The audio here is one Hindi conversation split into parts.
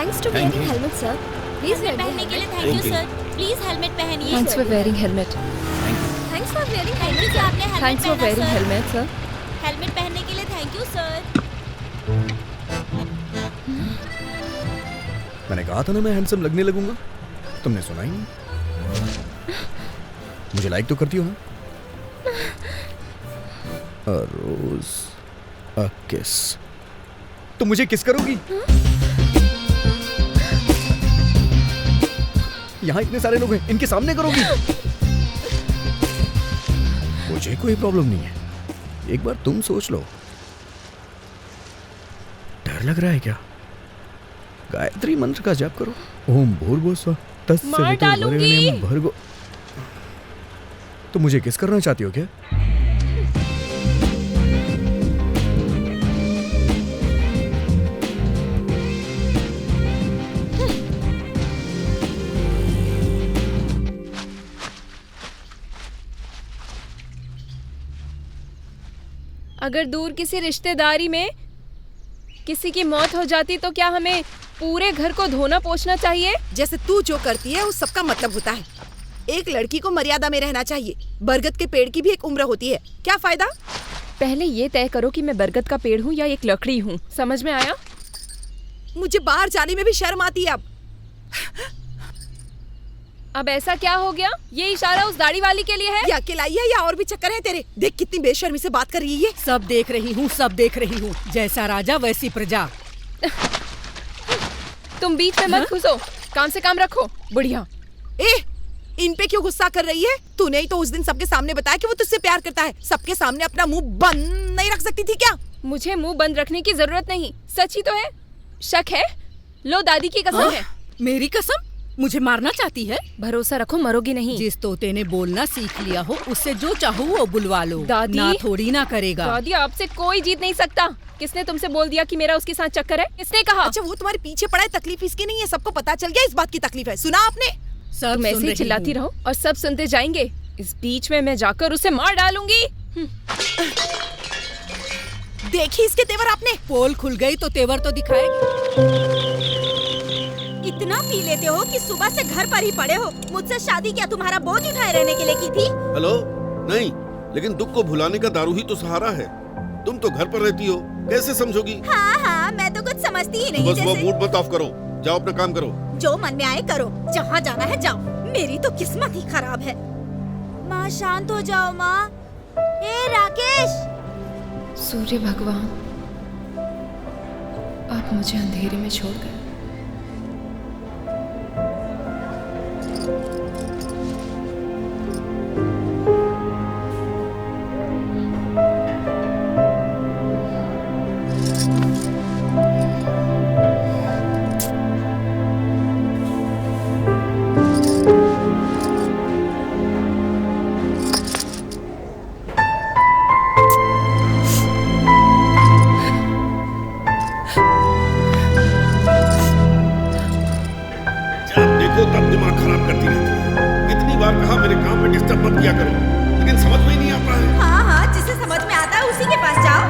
Thanks to wearing helmet, sir. Please wear पहनने के लिए thank you sir. Please helmet पहनिए। Thanks for wearing helmet. Thanks for wearing thank you helmet. कि आपने हेलमेट Thanks for wearing पहना सर। helmet, sir. हेलमेट पहनने के लिए थैंक यू सर। मैंने कहा था ना मैं हैंडसम लगने लगूंगा, तुमने सुना ही नहीं। मुझे लाइक तो करती हो ना? A rose, a kiss. तुम मुझे किस करोगी? यहाँ इतने सारे लोग हैं, इनके सामने करोगी? मुझे कोई प्रॉब्लम नहीं है, एक बार तुम सोच लो। डर लग रहा है क्या? गायत्री मंत्र का जाप करो। ओम भूर्भुवस्सुवः तत्सवितुर्वरेण्यं भर्गो। तो मुझे किस करना चाहती हो क्या? अगर दूर किसी रिश्तेदारी में किसी की मौत हो जाती तो क्या हमें पूरे घर को धोना पोंछना चाहिए? जैसे तू जो करती है उस सबका मतलब होता है। एक लड़की को मर्यादा में रहना चाहिए। बरगद के पेड़ की भी एक उम्र होती है, क्या फायदा? पहले ये तय करो कि मैं बरगद का पेड़ हूँ या एक लकड़ी हूँ। समझ में आया? मुझे बाहर जाने में भी शर्म आती है अब ऐसा क्या हो गया? ये इशारा उस दाढ़ी वाली के लिए है? या अकेला ही है या और भी चक्कर है तेरे? देख कितनी बेशर्मी से बात कर रही है। सब देख रही हूँ, सब देख रही हूँ। जैसा राजा वैसी प्रजा। तुम बीच में मत घुसो, काम से काम रखो। बुढ़िया। इन पे क्यों गुस्सा कर रही है? तूने ही तो उस दिन सबके सामने बताया कि वो तुझसे प्यार करता है। सबके सामने अपना मुंह बंद नहीं रख सकती थी क्या? मुझे मुंह बंद रखने की जरूरत नहीं, सच ही तो है। शक है? लो दादी की कसम है। मेरी कसम? मुझे मारना चाहती है? भरोसा रखो, मरोगी नहीं। जिस तोते ने बोलना सीख लिया हो उससे जो चाहो वो बुलवा लो। दादी ना थोड़ी ना करेगा। दादी आपसे कोई जीत नहीं सकता। किसने तुमसे बोल दिया कि मेरा उसके साथ चक्कर है? किसने कहा? अच्छा वो तुम्हारे पीछे पड़ा है, तकलीफ इसकी नहीं है, सबको पता चल गया इस बात की तकलीफ है। सुना आपने? सब तुम ऐसे ही चिल्लाती रहो और सब सुनते जाएंगे। इस बीच में मैं जाकर उसे मार डालूंगी। देखी इसके तेवर आपने? पोल खुल गई तो तेवर तो दिखाएगी। इतना पी लेते हो कि सुबह से घर पर ही पड़े हो। मुझसे शादी क्या तुम्हारा बोझ उठाए रहने के लिए की थी? हेलो, नहीं, लेकिन दुख को भुलाने का दारू ही तो सहारा है। तुम तो घर पर रहती हो, कैसे समझोगी? हाँ हाँ, मैं तो कुछ समझती ही नहीं। बस वो मूड मत ऑफ करो, जाओ अपना काम करो। जो मन में आए करो, जहाँ जाना है जाओ। मेरी तो किस्मत ही खराब है। माँ शांत हो जाओ माँ। ए राकेश। सूर्य भगवान, आप मुझे अंधेरे में छोड़ गए। तब दिमाग खराब करती रहती है। कितनी बार कहा मेरे काम में डिस्टर्ब मत किया करो, लेकिन समझ में ही नहीं आता है। हाँ हाँ, जिसे समझ में आता है उसी के पास जाओ।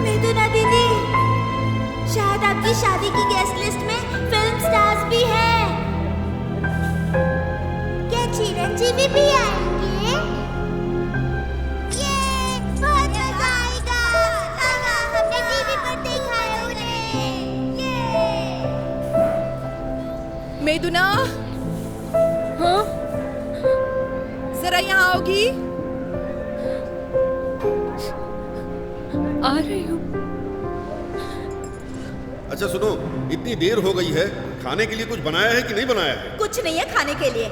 मिथुना दीदी, शायद आपकी शादी की गेस्ट लिस्ट में फिल्म स्टार्स भी हैं। क्या चिरंजीवी भी आएंगे? ये बहुत मजा आएगा। हमने टीवी पर देखा है उन्हें। मेदुना, हाँ? जरा यहाँ आओगी? आ रही हूँ। अच्छा सुनो, इतनी देर हो गई है, खाने के लिए कुछ बनाया है कि नहीं बनाया है? कुछ नहीं है खाने के लिए।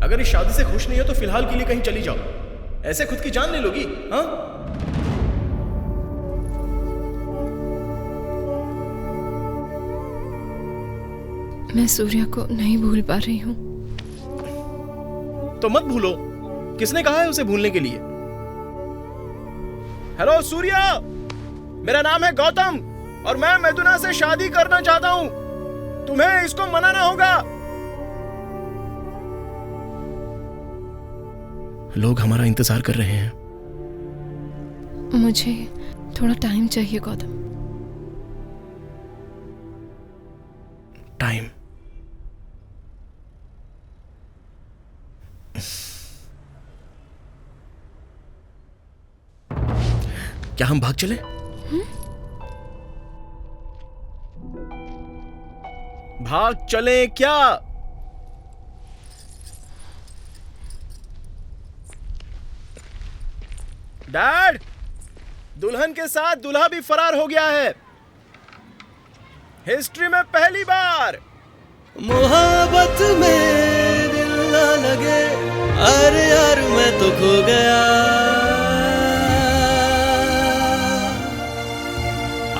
अगर इस शादी से खुश नहीं हो तो फिलहाल के लिए कहीं चली जाओ। ऐसे खुद की जान ले लोगी? हाँ? मैं सूर्या को नहीं भूल पा रही हूँ। तो मत भूलो। किसने कहा है उसे भूलने के लिए? हेलो सूर्या, मेरा नाम है गौतम और मैं मिथुना से शादी करना चाहता हूँ। तुम्हें इसको मनाना होगा। लोग हमारा इंतजार कर रहे हैं। मुझे थोड़ा टाइम चाहिए गौतम। टाइम? क्या हम भाग चले? भाग चले क्या? डैड, दुल्हन के साथ दूल्हा भी फरार हो गया है। हिस्ट्री में पहली बार। मोहब्बत में दिल ना लगे, अरे यार मैं तो खो गया।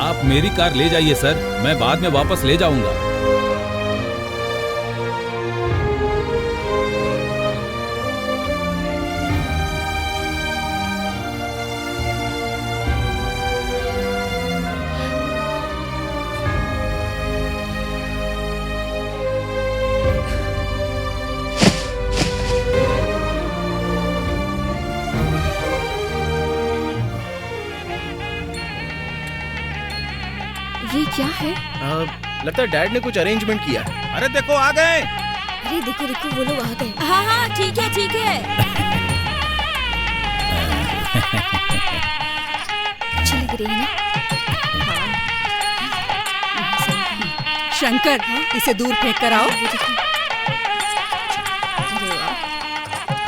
आप मेरी कार ले जाइए सर, मैं बाद में वापस ले जाऊंगा। ये क्या है? लगता है डैड ने कुछ अरेंजमेंट किया है। अरे देखो आ गए। अरे देखो देखो वो लोग आ गए। हाँ हाँ ठीक है ठीक है। अच्छी लग रही है ना? शंकर, इसे दूर फेंक कर आओ।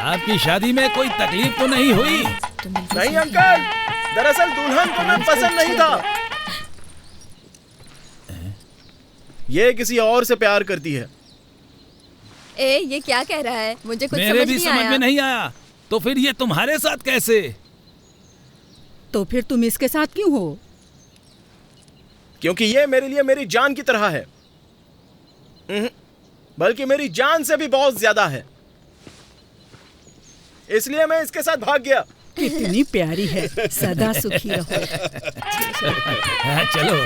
आपकी शादी में कोई तकलीफ तो नहीं हुई? नहीं अंकल, दरअसल दुल्हन को मैं पसंद नहीं था। ये किसी और से प्यार करती है। ए, ये क्या कह रहा है? मुझे कुछ मेरे भी समझ में नहीं आया। तो फिर ये तुम्हारे साथ कैसे? तो फिर तुम इसके साथ क्यों हो? क्योंकि ये मेरे लिए मेरी जान की तरह है। बल्कि मेरी जान से भी बहुत ज्यादा है। इसलिए मैं इसके साथ भाग गया। कितनी प्यारी है, सदा सुखी रहो। चलो।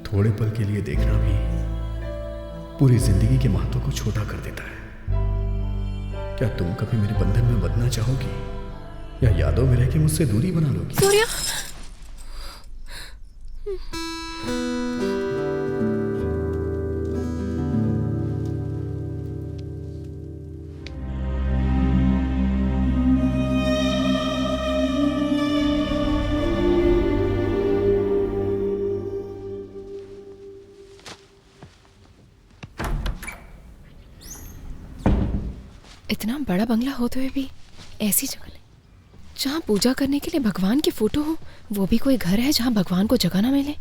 थोड़े पल के लिए देखना भी पूरी जिंदगी के महत्व को छोटा कर देता है। क्या तुम कभी मेरे बंधन में बंधना चाहोगी या यादों में रह के मुझसे दूरी बना लोगी? सूर्या, इतना बड़ा बंगला होते हुए भी ऐसी जगह नहीं जहाँ पूजा करने के लिए भगवान की फोटो हो। वो भी कोई घर है जहाँ भगवान को जगह ना मिले।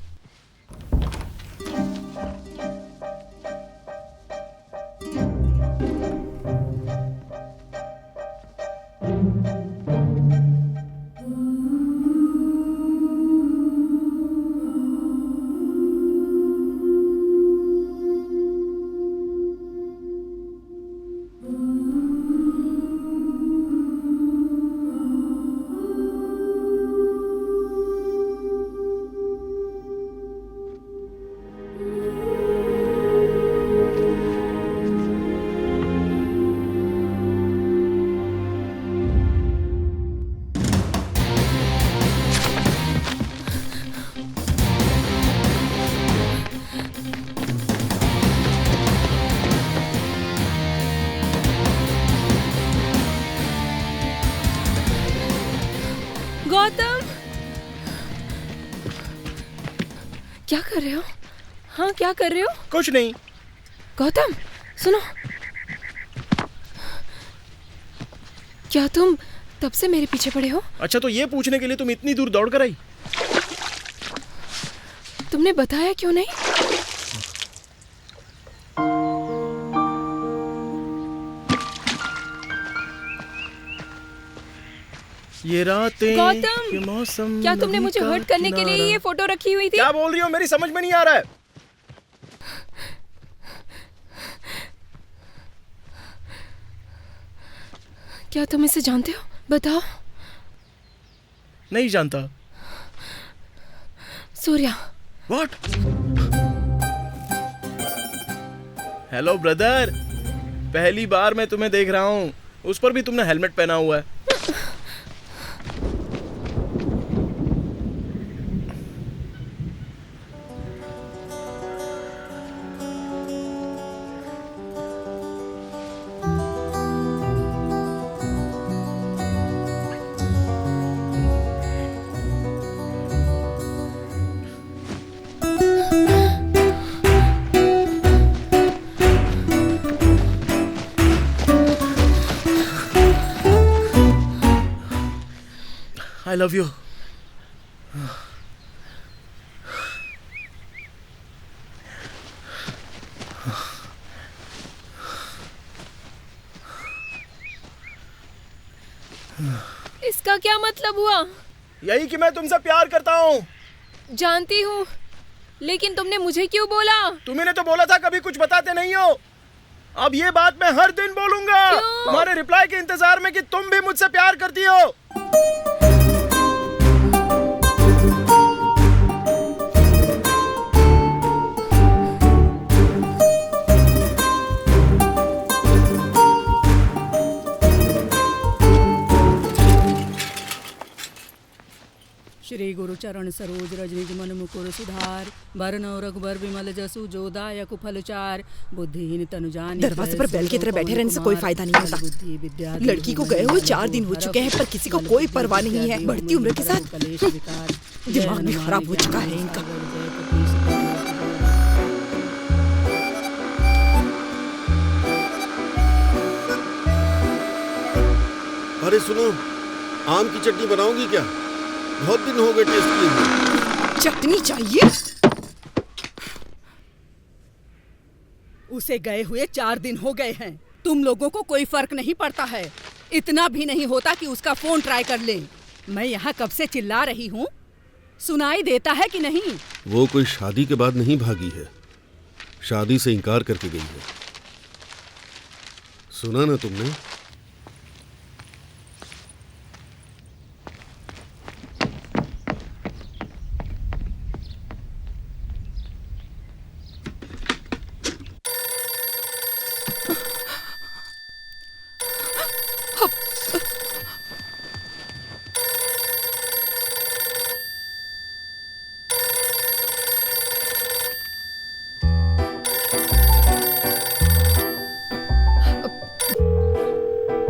क्या कर रहे हो? हाँ, क्या कर रहे हो? कुछ नहीं। गौतम, सुनो। क्या तुम तब से मेरे पीछे पड़े हो? अच्छा, तो ये पूछने के लिए तुम इतनी दूर दौड़ कर आई? तुमने बताया क्यों नहीं? ये रातें गौतम, ये मौसम, क्या तुमने नदी मुझे का हर्ट करने के लिए किनारा। ये फोटो रखी हुई थी? क्या बोल रही हो? मेरी समझ में नहीं आ रहा है। क्या तुम इसे जानते हो? बताओ। नहीं जानता। सूर्या। व्हाट? हेलो ब्रदर, पहली बार मैं तुम्हें देख रहा हूँ, उस पर भी तुमने हेलमेट पहना हुआ है। I love you. इसका क्या मतलब हुआ? यही कि मैं तुमसे प्यार करता हूँ। जानती हूँ, लेकिन तुमने मुझे क्यों बोला? तुम्ही तो बोला था कभी कुछ बताते नहीं हो। अब ये बात मैं हर दिन बोलूंगा। तुम्हारे रिप्लाई के इंतजार में कि तुम भी मुझसे प्यार करती हो। श्री गुरु चरण सरोज रजनिज मन मुकुर सुधार बरनौ रघुबर विमल जसु जोदायक फलचार बुद्धिहीन तनु जानि। दरवाजे पर बैल की तरह बैठे रहने से कोई फायदा नहीं होता। लड़की को गए हुए 4 दिन हो चुके हैं, पर किसी को कोई परवाह नहीं है। बढ़ती उम्र के साथ दिमाग भी खराब हो चुका है इनका। अरे सुनो, आम की चटनी बनाओगी क्या? बहुत दिन हो गए टेस्ट किए हुए। चटनी चाहिए? उसे गए हुए 4 दिन हो गए हैं। तुम लोगों को कोई फर्क नहीं पड़ता है। इतना भी नहीं होता कि उसका फोन ट्राई कर ले। मैं यहाँ कब से चिल्ला रही हूँ, सुनाई देता है कि नहीं? वो कोई शादी के बाद नहीं भागी है, शादी से इनकार करके गई है। सुना ना तुमने?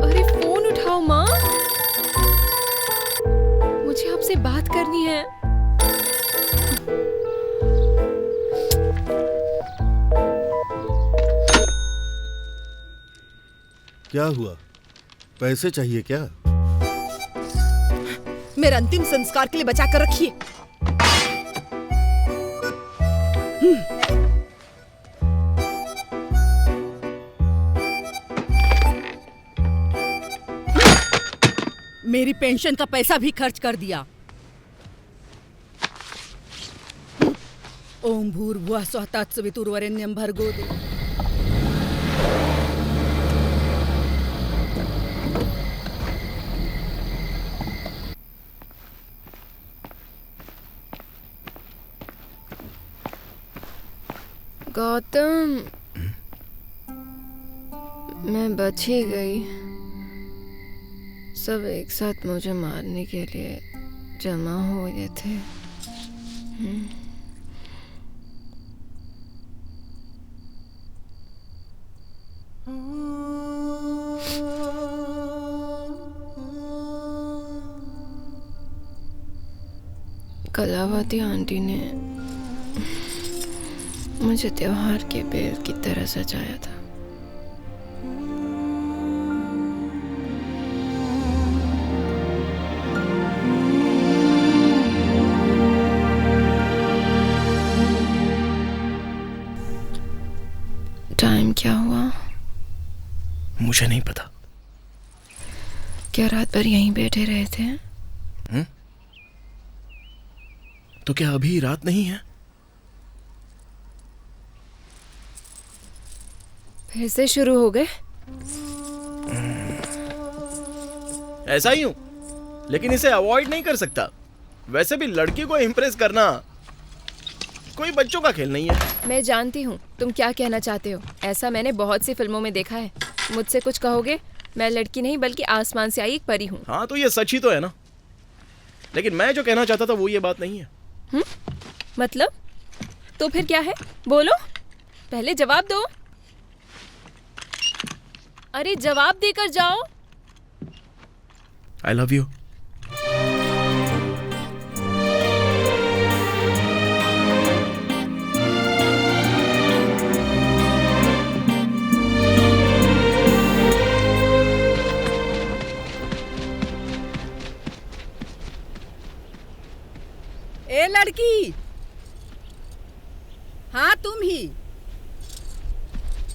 अरे फोन उठाओ माँ, मुझे आपसे बात करनी है। क्या हुआ? पैसे चाहिए क्या? मेरे अंतिम संस्कार के लिए बचा कर रखिए। मेरी पेंशन का पैसा भी खर्च कर दिया। ओम भूर्भुवः स्वः तत्सवितुर्वरेण्यं भर्गो देवो। गौतम, मैं बच ही गई। सब एक साथ मुझे मारने के लिए जमा हो गए थे। कलावती आंटी ने मुझे त्योहार के बेल की तरह सजाया था। टाइम क्या हुआ? मुझे नहीं पता। क्या रात भर यहीं बैठे रहे थे? तो क्या अभी रात नहीं है? फिर से शुरू हो गए? ऐसा ही हूं, लेकिन इसे अवॉइड नहीं कर सकता। वैसे भी लड़की को इम्प्रेस करना कोई बच्चों का खेल नहीं है। मैं जानती हूँ तुम क्या कहना चाहते हो। ऐसा मैंने बहुत सी फिल्मों में देखा है। मुझसे कुछ कहोगे? मैं लड़की नहीं बल्कि आसमान से आई एक परी हूँ। हाँ, तो ये सच ही तो है ना। लेकिन मैं जो कहना चाहता था वो ये बात नहीं है। मतलब? तो फिर क्या है? बोलो, पहले जवाब दो। अरे जवाब देकर जाओ। I love you. ए लड़की, हाँ तुम ही।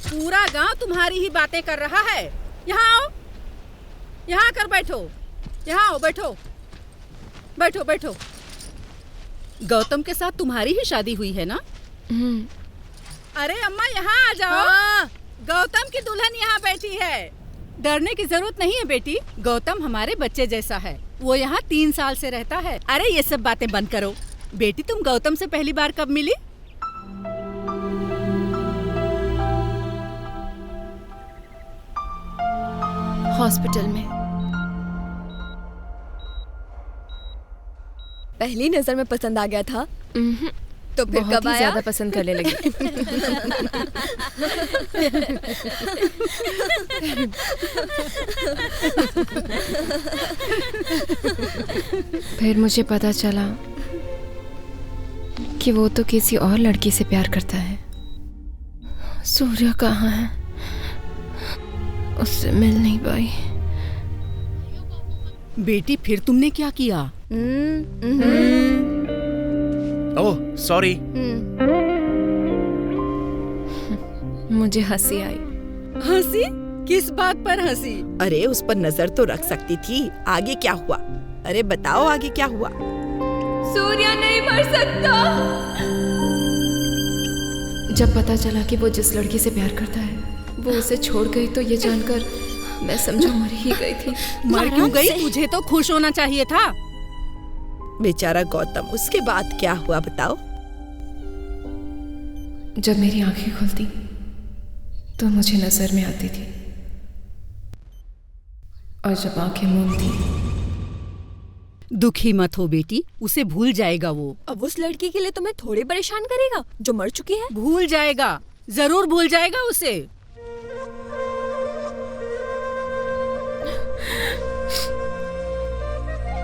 पूरा गांव तुम्हारी ही बातें कर रहा है। यहाँ आओ, यहाँ आकर बैठो। यहाँ आओ, बैठो बैठो बैठो। गौतम के साथ तुम्हारी ही शादी हुई है ना? अरे अम्मा यहाँ आ जाओ। हाँ। गौतम की दुल्हन यहाँ बैठी है। डरने की जरूरत नहीं है बेटी, गौतम हमारे बच्चे जैसा है। वो यहाँ 3 साल से रहता है। अरे ये सब बातें बंद करो। बेटी, तुम गौतम से पहली बार कब मिली? हॉस्पिटल में। पहली नजर में पसंद आ गया था? तो फिर बहुत कब ही आया? ज्यादा पसंद करने लगी। फिर मुझे पता चला कि वो तो किसी और लड़की से प्यार करता है। सूर्या कहाँ है? उससे मिल नहीं पाई। बेटी, फिर तुमने क्या किया? Oh sorry. मुझे हंसी आई। हंसी? किस बात पर हंसी? अरे उस पर नजर तो रख सकती थी। आगे क्या हुआ? अरे बताओ आगे क्या हुआ? सूर्या नहीं मर सकता। जब पता चला कि वो जिस लड़की से प्यार करता है वो उसे छोड़ गई तो ये जानकर मैं समझा मर ही गई थी। मर क्यों गई? तुझे तो खुश होना चाहिए था। बेचारा गौतम, उसके बाद क्या हुआ बताओ? जब मेरी आंखें खुलती तो मुझे नजर में आती थी, और जब आंखें मूंदती। दुखी मत हो बेटी, उसे भूल जाएगा वो। अब उस लड़की के लिए तुम्हें थोड़ी परेशान करेगा जो मर चुकी है? भूल जाएगा, जरूर भूल जाएगा उसे।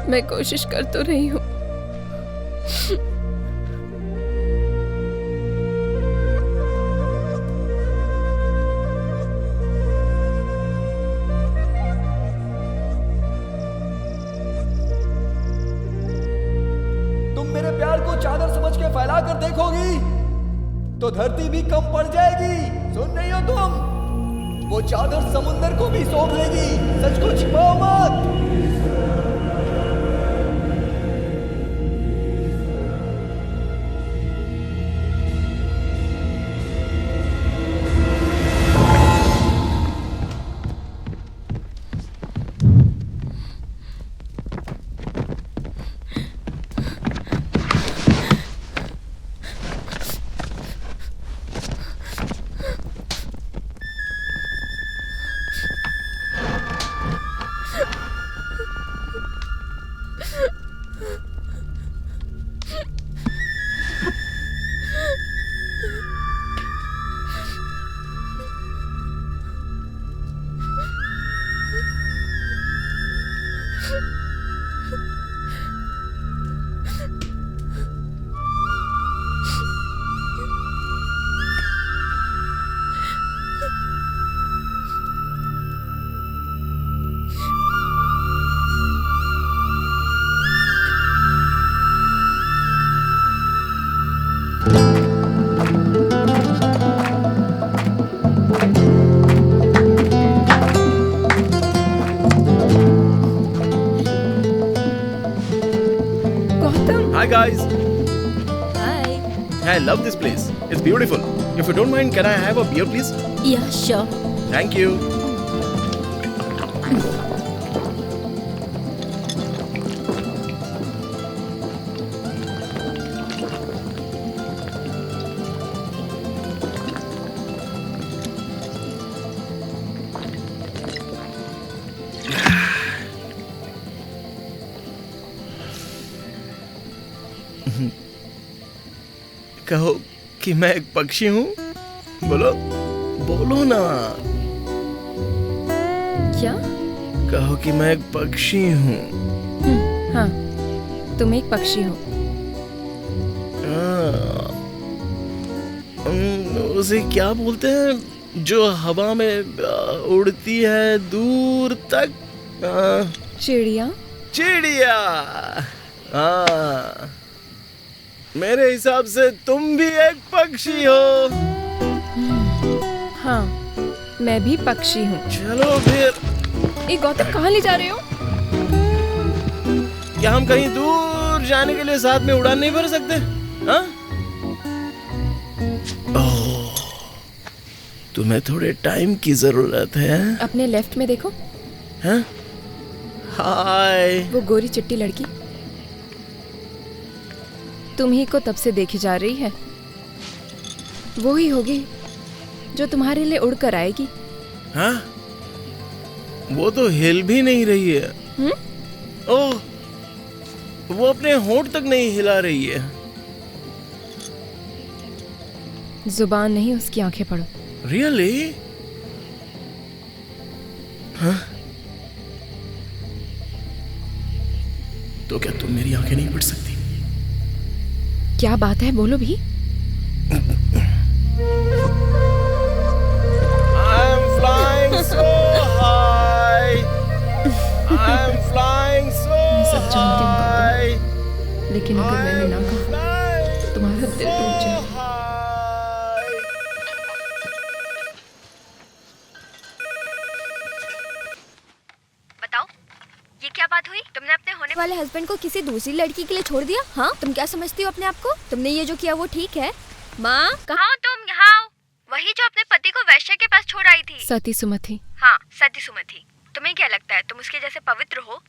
मैं कोशिश कर तो रही हूँ। तुम मेरे प्यार को चादर समझ के फैला कर देखोगी तो धरती भी कम पड़ जाएगी। सुन रही हो तुम? वो चादर समुंदर को भी सौंप लेगी। सच को छिपाओ मत। Gautam. Hi guys. Hi. I love this place. It's beautiful. If you don't mind, can I have a beer, please? Yeah, sure. Thank you. कहो कि मैं एक पक्षी हूँ। बोलो बोलो ना। क्या? कहो कि मैं एक पक्षी हूँ। हाँ, तुम एक पक्षी हो। उसे क्या बोलते हैं जो हवा में उड़ती है दूर तक? चिड़िया। चिड़िया। हाँ, मेरे हिसाब से तुम भी एक पक्षी हो। हाँ, मैं भी पक्षी हूँ। चलो फिर। गौतम कहाँ ले जा रहे हो? क्या हम कहीं दूर जाने के लिए साथ में उड़ान नहीं भर सकते? हाँ? ओह, तुम्हें थोड़े टाइम की जरूरत है। अपने लेफ्ट में देखो। हाँ? हाय। वो गोरी चिट्टी लड़की तुम ही को तब से देखी जा रही है। वो ही होगी जो तुम्हारे लिए उड़कर आएगी। हाँ? वो तो हिल भी नहीं रही है। ओह, वो अपने होंठ तक नहीं हिला रही है। जुबान नहीं, उसकी आंखें पढ़ो। रियली? हाँ? तो क्या तुम मेरी आंखें नहीं पढ़ सकती? क्या बात है, बोलो भी। I'm flying so high. I'm flying so सब जानती हूँ high. गौतम, लेकिन अगर मैंने ना कहा तो तुम्हारा दिल टूट जाए। बताओ, ये क्या बात हुई? तुमने अपने होने वाले हस्बैंड को किसी दूसरी लड़की के लिए छोड़ दिया? हाँ, तुम क्या समझती हो अपने आप को? तुमने ये जो किया वो ठीक है? माँ, कहाँ हो तुम? यहाँ आओ। वही जो अपने पति को वैश्य के पास छोड़ आई थी। सती सुमति। हाँ, सती सुमति। तुम्हें क्या लगता है तुम उसके जैसे पवित्र हो?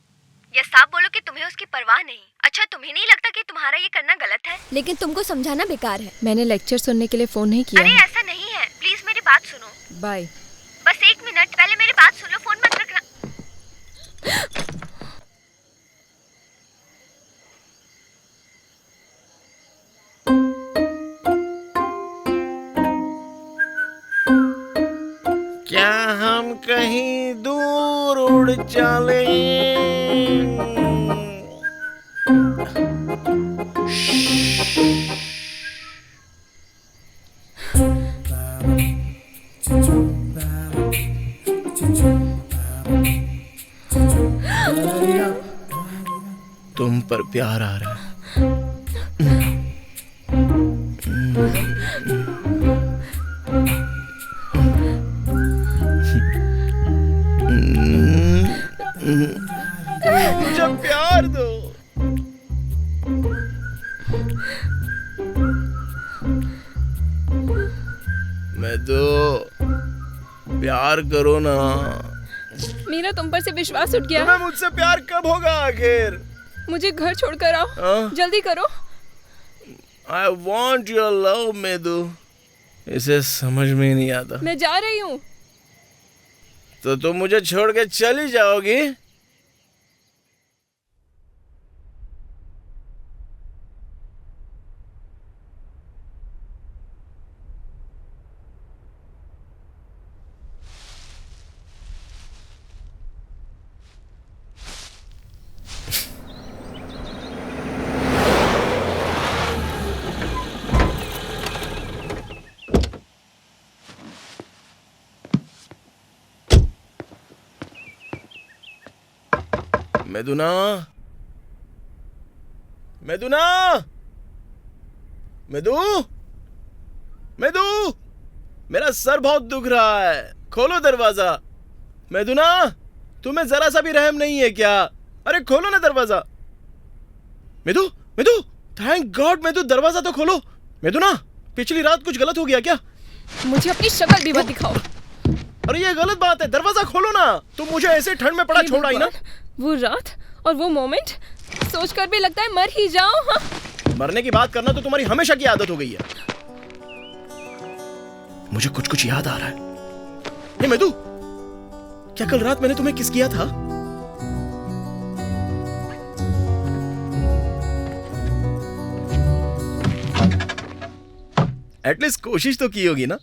या साफ बोलो कि तुम्हें उसकी परवाह नहीं। अच्छा, तुम्हें नहीं लगता कि तुम्हारा ये करना गलत है? लेकिन तुमको समझाना बेकार है। मैंने लेक्चर सुनने के लिए फोन नहीं किया। अरे ऐसा नहीं है, प्लीज मेरी बात सुनो। बाय। बस 1 मिनट, पहले मेरी बात सुन लो, फोन मत रखना। क्या हम कहीं दूर उड़ चले? तुम पर प्यार आ रहा है। मुझे प्यार दो। मैं तो प्यार करो ना। मेरा तुम पर से विश्वास उठ गया। तुम्हें मुझसे प्यार कब होगा आखिर? मुझे घर छोड़कर आओ। जल्दी करो। I want your love, medu. इसे समझ में ही नहीं आता। मैं जा रही हूँ। तो तुम मुझे छोड़ के चली जाओगी? मेदुना, मेदुना, मेदू, मेदू, मेरा सर बहुत दुख रहा है, खोलो दरवाजा। मेदुना, तुम्हें जरा सा भी रहम नहीं है क्या? अरे खोलो ना दरवाजा। मेदू, मेदू, थैंक गॉड मेदू, दरवाजा तो खोलो। मेदू ना, पिछली रात कुछ गलत हो गया क्या? मुझे अपनी शक्ल भी मत दिखाओ। अरे ये गलत बात है, दरवाजा खोलो ना। तुम मुझे ऐसे ठंड में पड़ा छोड़ आई ना। वो रात और वो मोमेंट सोचकर भी लगता है मर ही जाऊं। हाँ? मरने की बात करना तो तुम्हारी हमेशा की आदत हो गई है। मुझे कुछ कुछ याद आ रहा है। हे मेदू, क्या कल रात मैंने तुम्हें किस किया था? एटलीस्ट कोशिश तो की होगी ना।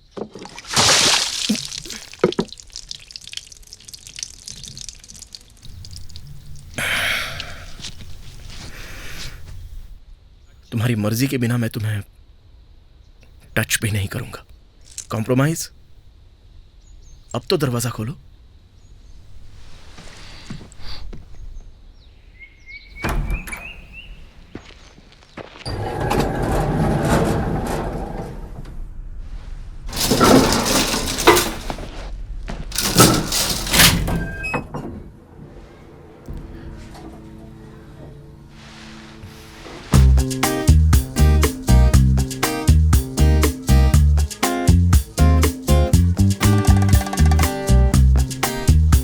तुम्हारी मर्जी के बिना मैं तुम्हें टच भी नहीं करूंगा। कॉम्प्रोमाइज? अब तो दरवाजा खोलो।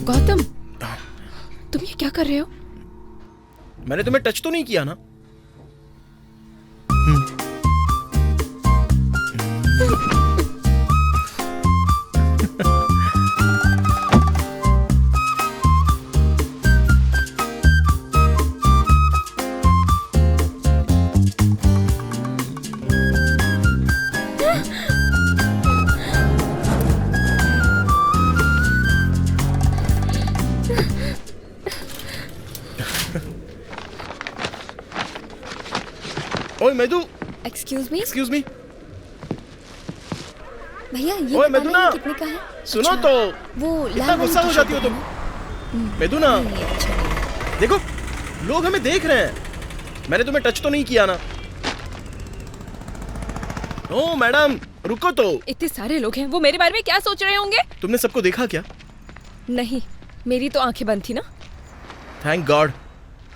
गौतम, तुम ये क्या कर रहे हो? मैंने तुम्हें टच तो नहीं किया ना? ओए medu, excuse me. Excuse me. भैया ये ओए बताना मेदू ना, ये कितने का है? सुनो अच्छा, तो। वो इतना लाल गुस्सा वाली हो जाती हो तुम? मेदू ना, नहीं, अच्छा नहीं। देखो लोग हमें देख रहे हैं। मैंने तुम्हें टच तो नहीं किया ना? ओ मैडम, रुको तो। इतने सारे लोग हैं, वो मेरे बारे में क्या सोच रहे होंगे? तुमने सबको देखा क्या? नहीं, मेरी तो आंखें बंद थी ना। थैंक गॉड,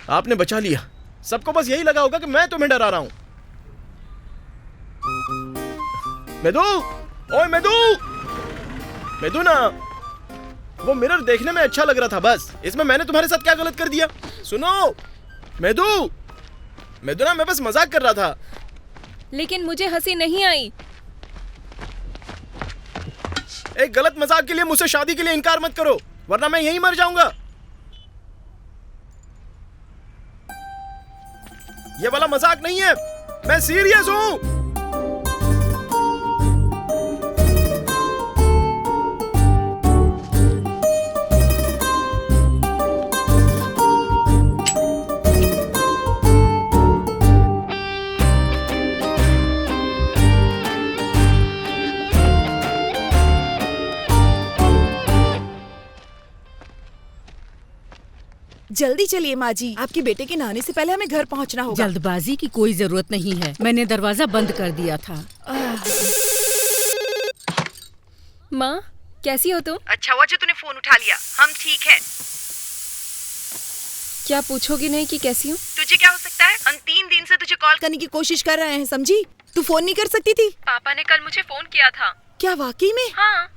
आपने बचा लिया। सबको बस यही लगा होगा कि मैं तुम्हें डरा रहा हूं। मेदू, ओए मेदू, मेदू ना, वो मिरर देखने में अच्छा लग रहा था बस। इसमें मैंने तुम्हारे साथ क्या गलत कर दिया? सुनो मेदू, मेदू ना, मैं बस मजाक कर रहा था। लेकिन मुझे हंसी नहीं आई। एक गलत मजाक के लिए मुझसे शादी के लिए इनकार मत करो, वरना मैं यहीं मर जाऊंगा। ये वाला मजाक नहीं है, मैं सीरियस हूं। जल्दी चलिए माँ जी, आपके बेटे के नहाने से पहले हमें घर पहुँचना होगा। जल्दबाजी की कोई जरूरत नहीं है, मैंने दरवाजा बंद कर दिया था। माँ, कैसी हो तुम? अच्छा हुआ जो तूने फोन उठा लिया, हम ठीक हैं। क्या पूछोगी नहीं कि कैसी हूँ? तुझे क्या हो सकता है? हम 3 दिन से तुझे कॉल करने की कोशिश कर रहे हैं, समझी? तू फोन नहीं कर सकती थी? पापा ने कल मुझे फोन किया था। क्या वाकई में? हाँ।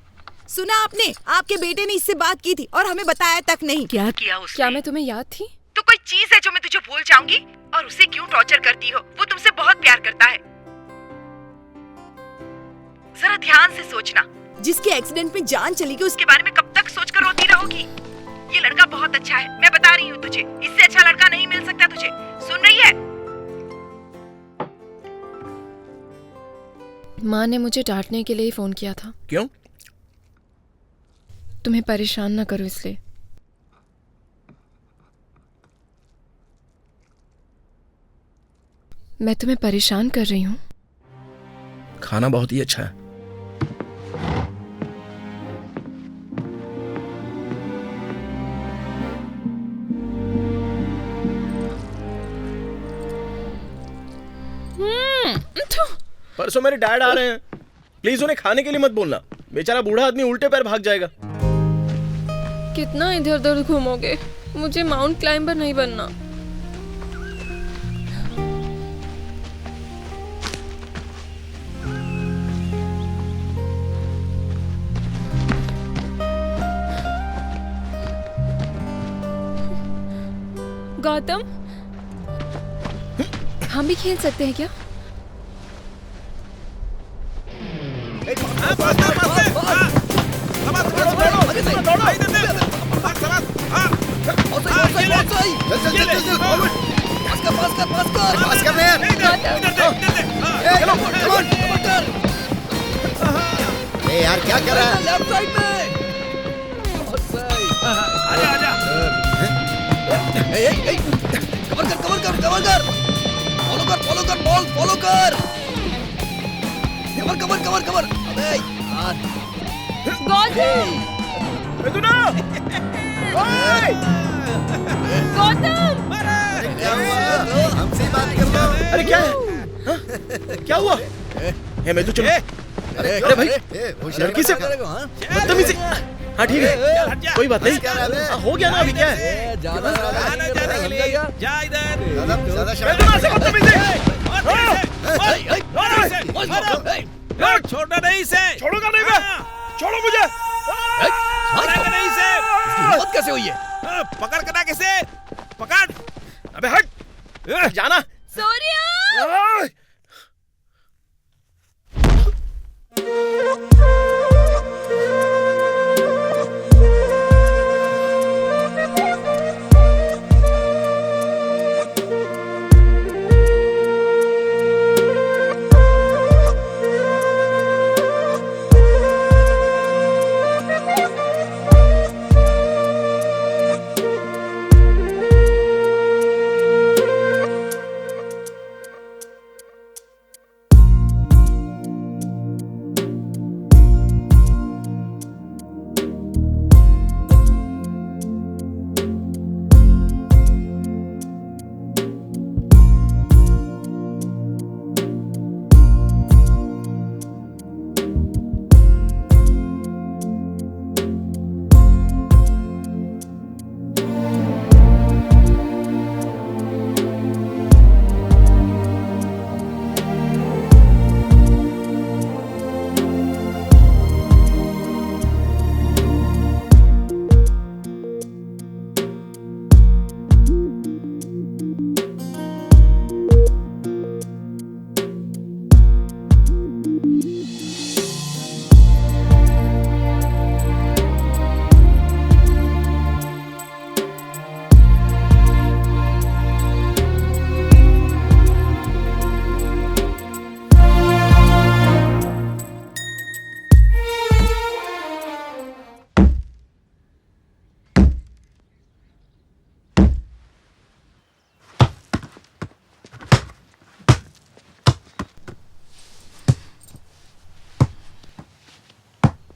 सुना आपने? आपके बेटे ने इससे बात की थी और हमें बताया तक नहीं। क्या किया उसने? क्या मैं तुम्हें याद थी? तो कोई चीज है जो मैं तुझे भूल जाऊंगी? और उसे क्यों टॉर्चर करती हो? वो तुमसे बहुत प्यार करता है। जरा ध्यान से सोचना, जिसके एक्सीडेंट में जान चली गई उसके बारे में कब तक सोचकर रोती रहोगी? ये लड़का बहुत अच्छा है, मैं बता रही हूँ तुझे। इससे अच्छा लड़का नहीं मिल सकता तुझे, सुन रही है? माँ ने मुझे डांटने के लिए ही फोन किया था। क्यों? तुम्हें परेशान ना करो इसलिए। मैं तुम्हें परेशान कर रही हूँ? खाना बहुत ही अच्छा है। परसों मेरे डैड आ रहे हैं, प्लीज उन्हें खाने के लिए मत बोलना। बेचारा बूढ़ा आदमी उल्टे पैर भाग जाएगा। कितना इधर उधर घूमोगे? मुझे माउंट क्लाइंबर नहीं बनना। गौतम, हम भी खेल सकते हैं क्या? यार क्या कर रहा है? लेफ्ट साइड में। आजा आजा। कवर कर, कवर कर, कवर कर। फॉलो कर, फॉलो कर, बॉल फॉलो कर। Cover cover cover cover. अबे यार। गौतम, मिथुना! ओए! गौतम! क्या हुआ? हमसे बात कर लो। अरे क्या है? हाँ? क्या हुआ? हे मिथु चलो। अरे भाई, लड़की से बदतमीजी। हाँ ठीक है, कोई बात नहीं। हो गया ना, अभी क्या है? जा जा इधर। मिथुना से बदतमीजी। छोड़ना नहीं इसे। छोड़ूंगा नहीं मैं। छोड़ो मुझे। छोड़ेगा नहीं इसे। हिम्मत कैसे हुई है? पकड़ करना कैसे? पकड़। अबे हट। जाना। सूर्या!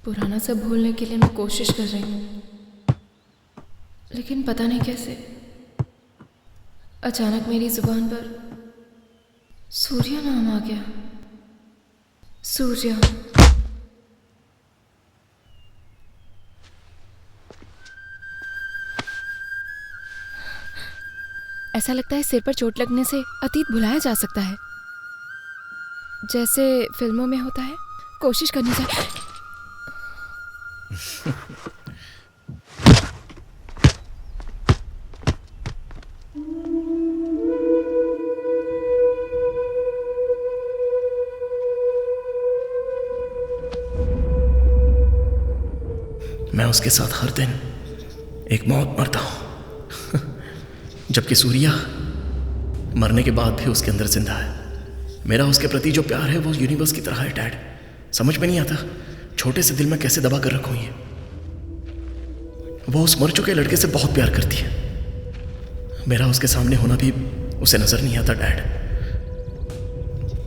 पुराना सब भूलने के लिए मैं कोशिश कर रही हूँ, लेकिन पता नहीं कैसे अचानक मेरी जुबान पर सूर्या नाम आ गया। सूर्या। ऐसा लगता है सिर पर चोट लगने से अतीत भुलाया जा सकता है, जैसे फिल्मों में होता है। कोशिश करनी चाहिए। मैं उसके साथ हर दिन एक मौत मरता हूं, जबकि सूर्या मरने के बाद भी उसके अंदर जिंदा है। मेरा उसके प्रति जो प्यार है वो यूनिवर्स की तरह है डैड। समझ में नहीं आता छोटे से दिल में कैसे दबा कर रखूं ये। वो उस मर चुके लड़के से बहुत प्यार करती है। मेरा उसके सामने होना भी उसे नजर नहीं आता डैड।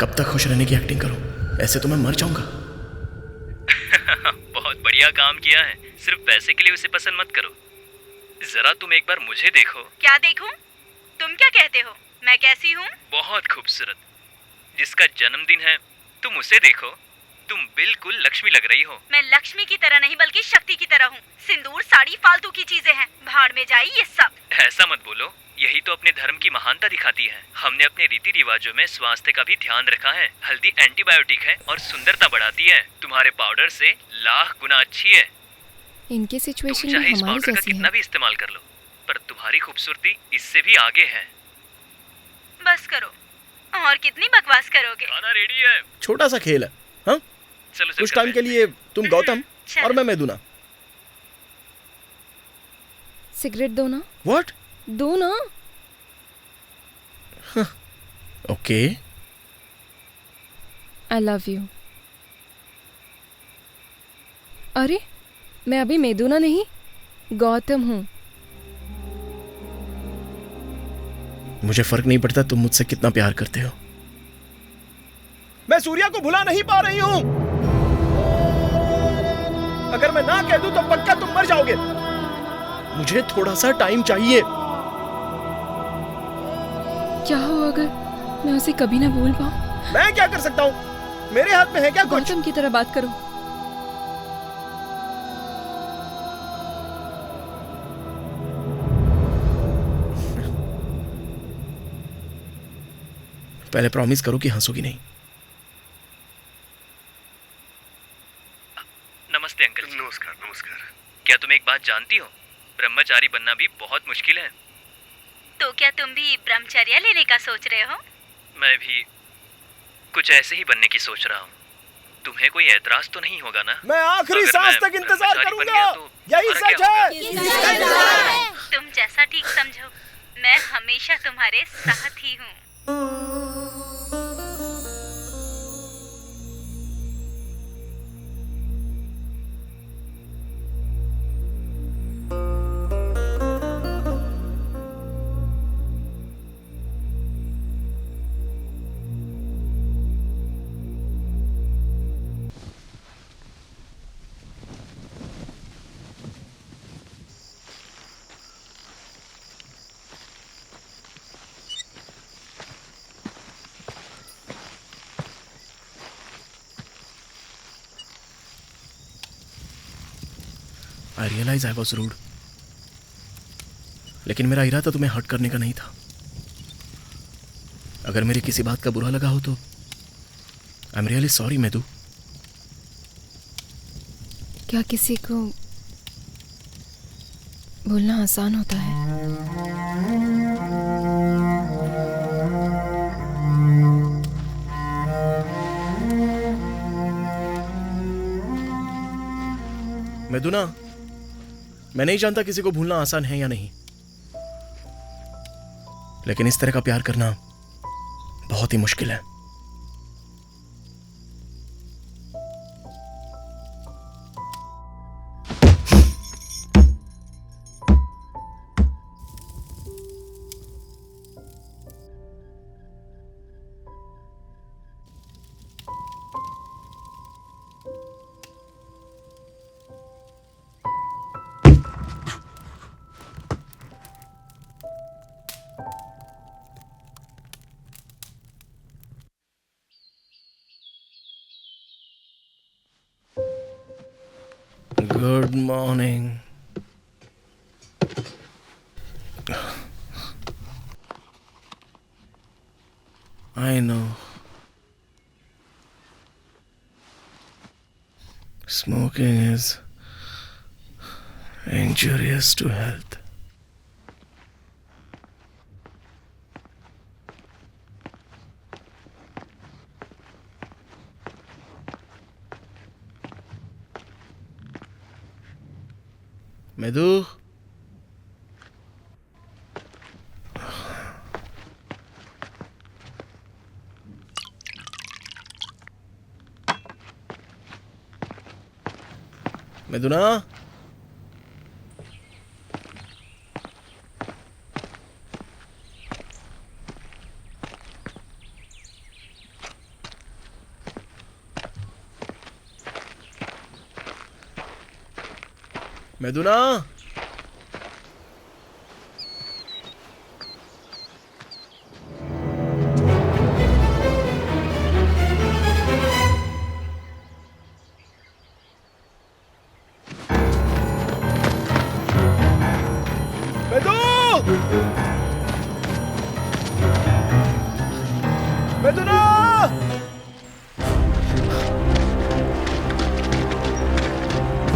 कब तक खुश रहने की एक्टिंग करूं? ऐसे तो मैं मर जाऊंगा। बहुत बढ़िया काम किया है। सिर्फ पैसे के लिए उसे पसंद मत करो। जरा तुम एक बार मुझे देखो। क्या देखूं? तुम क्या कहते हो? मैं कैसी हूँ? बहुत खूबसूरत। जिसका जन्मदिन है तुम उसे देखो। तुम बिल्कुल लक्ष्मी लग रही हो। मैं लक्ष्मी की तरह नहीं बल्कि शक्ति की तरह हूँ। सिंदूर साड़ी फालतू की चीजें हैं। भाड़ में जाए ये सब। ऐसा मत बोलो, यही तो अपने धर्म की महानता दिखाती है। हमने अपने रीति रिवाजों में स्वास्थ्य का भी ध्यान रखा है। हल्दी एंटीबायोटिक है और सुंदरता बढ़ाती है। तुम्हारे पाउडर से लाख गुना अच्छी है। इनकी सिचुएशन तुम चाहे इस हमारी पाउडर का जैसी कितना है। भी इस्तेमाल कर लो, पर तुम्हारी खूबसूरती इससे भी आगे है। बस करो, और कितनी बकवास करोगे? खाना रेडी है। छोटा सा खेल है, हाँ? चलो कुछ टाइम के लिए तुम गौतम और मैं मेदुना। सिगरेट दो ना। व्हाट? दो ना। ओके। I love you. अरे मैं अभी मेदुना नहीं, गौतम हूँ। मुझे फर्क नहीं पड़ता तुम मुझसे कितना प्यार करते हो। मैं सूर्या को भुला नहीं पा रही हूं। अगर मैं ना कह दूं तो पक्का तुम मर जाओगे। मुझे थोड़ा सा टाइम चाहिए। क्या हो अगर मैं उसे कभी ना भूल पाऊं? मैं क्या कर सकता हूं? मेरे हाथ में है क्या कुछ? गौतम की तरह बात करो। पहले प्रॉमिस करो कि हंसोगी नहीं। नमस्ते अंकल जी। नमस्कार नमस्कार। क्या तुम एक बात जानती हो? ब्रह्मचारी बनना भी बहुत मुश्किल है। तो क्या तुम भी ब्रह्मचर्या लेने का सोच रहे हो? मैं भी कुछ ऐसे ही बनने की सोच रहा हूँ। तुम्हें कोई एतराज तो नहीं होगा ना? मैं आखिरी सांस तक इंतजार करूंगा। यही सच है। तुम जैसा ठीक समझो, मैं हमेशा तुम्हारे साथ ही हूँ। I realize I was rude. लेकिन मेरा इरादा तुम्हें हर्ट करने का नहीं था। अगर मेरी किसी बात का बुरा लगा हो तो I am really sorry medu. क्या किसी को भूलना आसान होता है? मेदुना, मैं नहीं जानता किसी को भूलना आसान है या नहीं, लेकिन इस तरह का प्यार करना बहुत ही मुश्किल है। Good morning. I know. Smoking is injurious to health. Medu, मेदुना, मेदुना, मेदुना,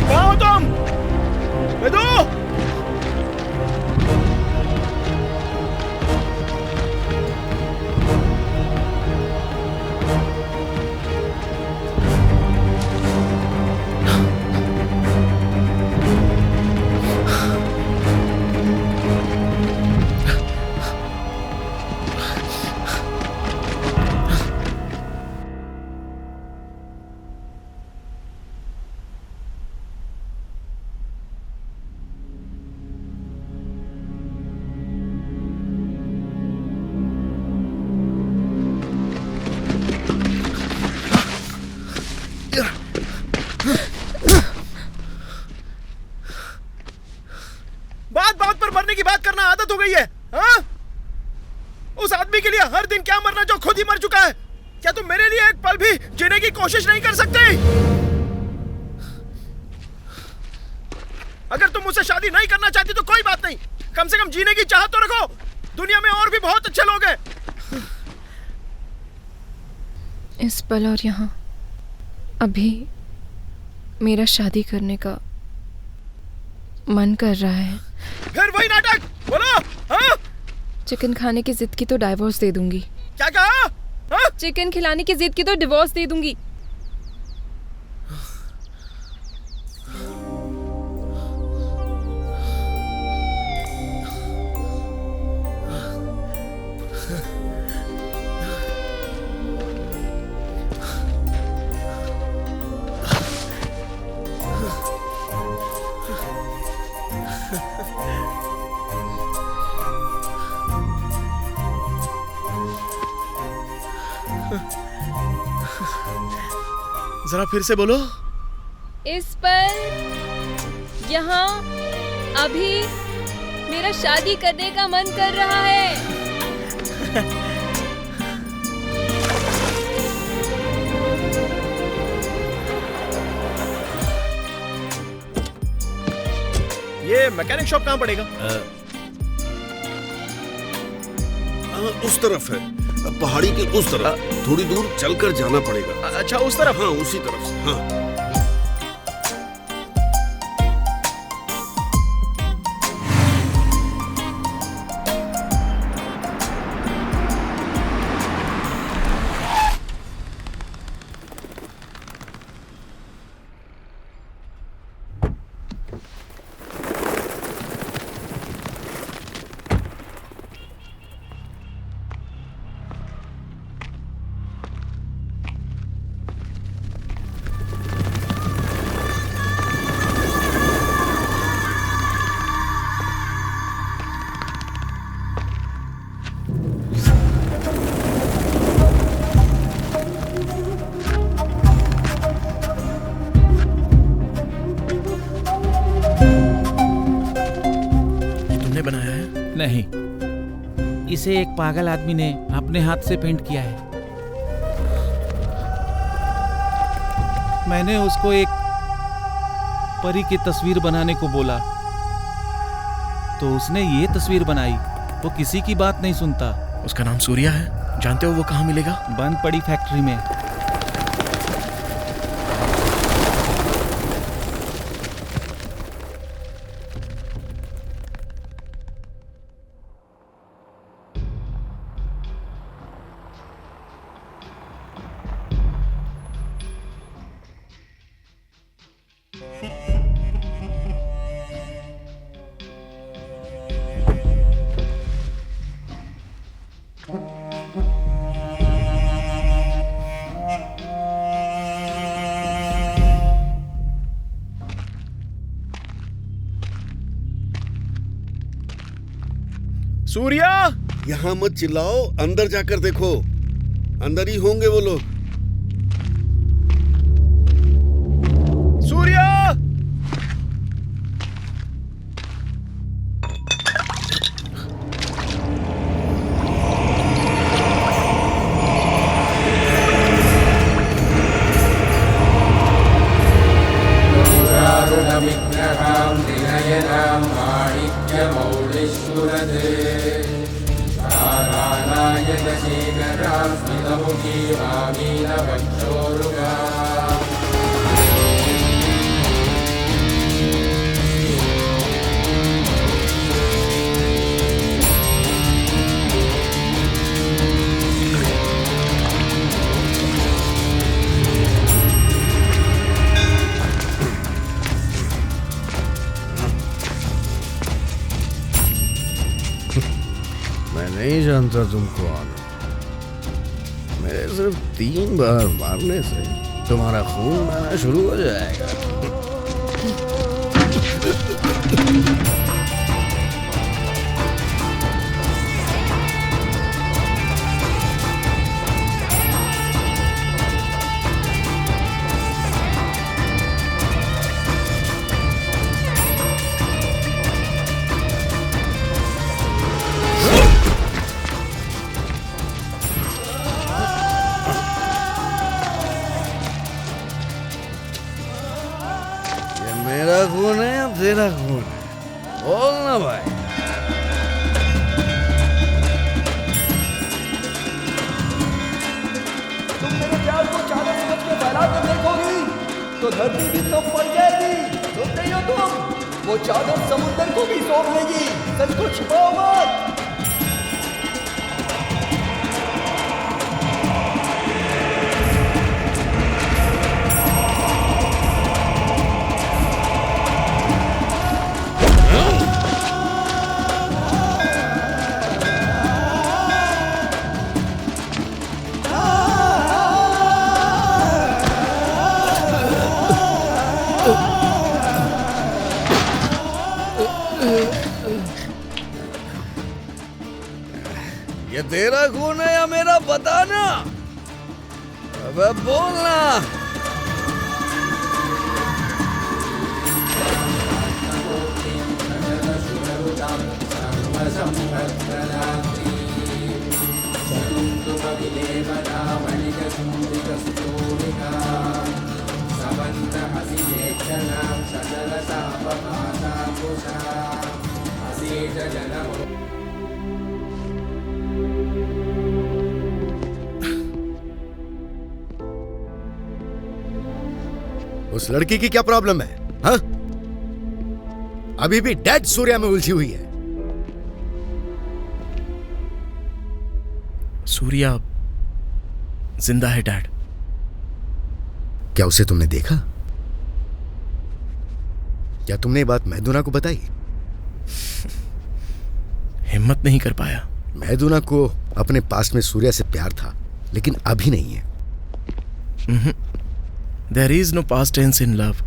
कहाँ हो तुम? मेदू, क्या मरना जो खुद ही मर चुका है? क्या तुम मेरे लिए एक पल भी जीने की कोशिश नहीं कर सकते? अगर तुम मुझसे शादी नहीं करना चाहती तो कोई बात नहीं, कम से कम जीने की चाहत तो रखो। दुनिया में और भी बहुत अच्छे लोग हैं। इस पल और यहाँ अभी मेरा शादी करने का मन कर रहा है। फिर वही नाटक बोलो। हाँ? चिकन खाने की जिद की तो डाइवोर्स दे दूंगी। क्या कहा? हाँ? चिकन खिलाने की जिद की तो डिवोर्स दे दूंगी। जरा फिर से बोलो। इस पर यहाँ अभी मेरा शादी करने का मन कर रहा है। ये मैकेनिक शॉप कहाँ पड़ेगा? उस तरफ है, पहाड़ी के उस तरफ। थोड़ी दूर चलकर जाना पड़ेगा। अच्छा उस तरफ? हाँ उसी तरफ से। हाँ नहीं, इसे एक पागल आदमी ने अपने हाथ से पेंट किया है। मैंने उसको एक परी की तस्वीर बनाने को बोला तो उसने ये तस्वीर बनाई। वो किसी की बात नहीं सुनता। उसका नाम सूर्या है। जानते हो वो कहाँ मिलेगा? बंद पड़ी फैक्ट्री में। सूर्या! यहाँ मत चिल्लाओ, अंदर जाकर देखो, अंदर ही होंगे वो लोग। सूर्या! मैं नहीं जानता तुम कौन हो। मेरे सिर्फ 3 बार मारने से तुम्हारा खून बहना शुरू हो जाएगा। मेरा खून है या तेरा खून है? बोल ना भाई। तुम मेरे प्यार को चादर समझ के फैला कर देखोगी तो धरती भी कम पड़ जाएगी। सुन रही हो तुम? वो चादर समुंदर को भी सौंप लेगी। सच को छिपाओ मत। ये तेरा खून है या मेरा? बताना। अबे बोलना। उस लड़की की क्या प्रॉब्लम है? हाँ? अभी भी डेड सूर्या में उलझी हुई है। सूर्या जिंदा है डैड। क्या उसे तुमने देखा? क्या तुमने ये बात मैदुना को बताई? हिम्मत नहीं कर पाया। मैदुना को अपने पास में सूर्या से प्यार था, लेकिन अभी नहीं है। There is no past tense in love.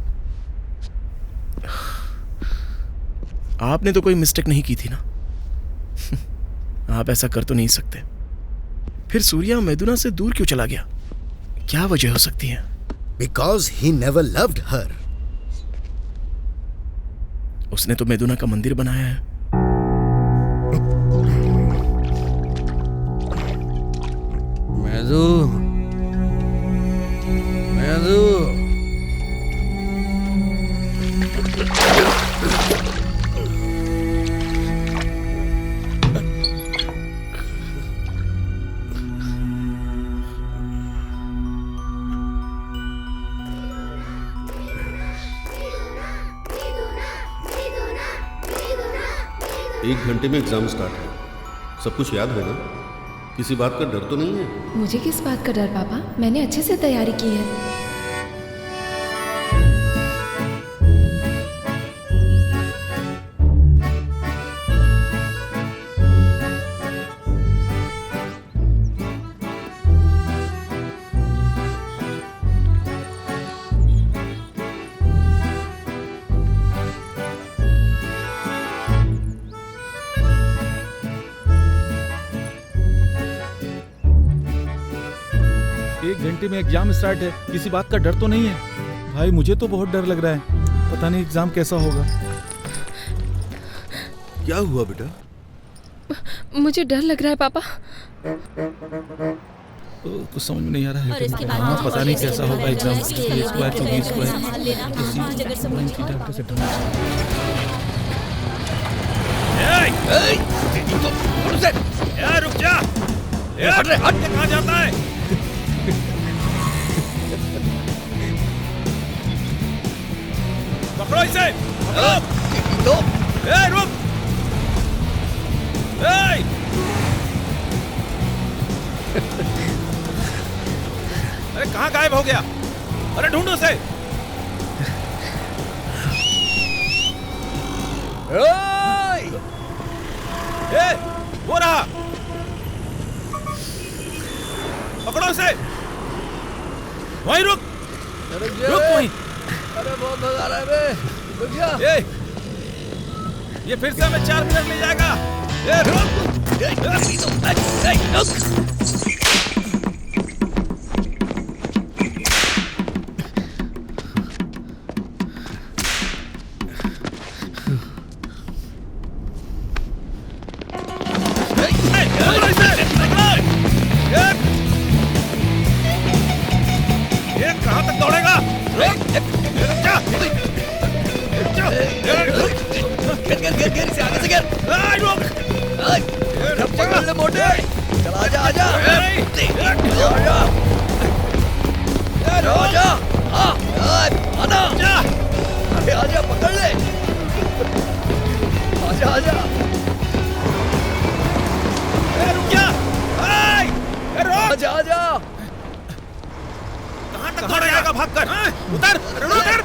आपने तो कोई मिस्टेक नहीं की थी ना? आप ऐसा कर तो नहीं सकते। फिर सूर्या मैदुना से दूर क्यों चला गया? क्या वजह हो सकती है? Because he never loved her. उसने तो मैदुना का मंदिर बनाया है। मैदू, मैदू। एक घंटे में एग्जाम स्टार्ट है। सब कुछ याद है ना? किसी बात का डर तो नहीं है? मुझे किस बात का डर पापा? मैंने अच्छे से तैयारी की है। एक घंटे में एग्जाम स्टार्ट है। किसी बात का डर तो नहीं है? भाई मुझे तो बहुत डर लग रहा है। पता नहीं एग्जाम कैसा होगा। क्या हुआ बेटा? मुझे डर लग रहा है पापा। कुछ समझ में नहीं आ रहा है। हाँ, पता नहीं कैसा होगा एग्जाम। रुक जा। हट रे, हट के कहाँ जाता है? पकड़ो इसे। पकड़ो। रुक। अरे कहाँ गायब हो गया? अरे ढूंढो उसे। वो रहा। पकड़ो उसे। वहीं रुक। रुक वहीं। अरे बहुत मजा आ रहा है बे। रुक जा। ये फिर से हमें 4 मिनट ले जाएगा। रुक। कहाँ तक दौड़ेगा? से आजा। कहाँ तक जाएगा भागकर? उतर, उतर।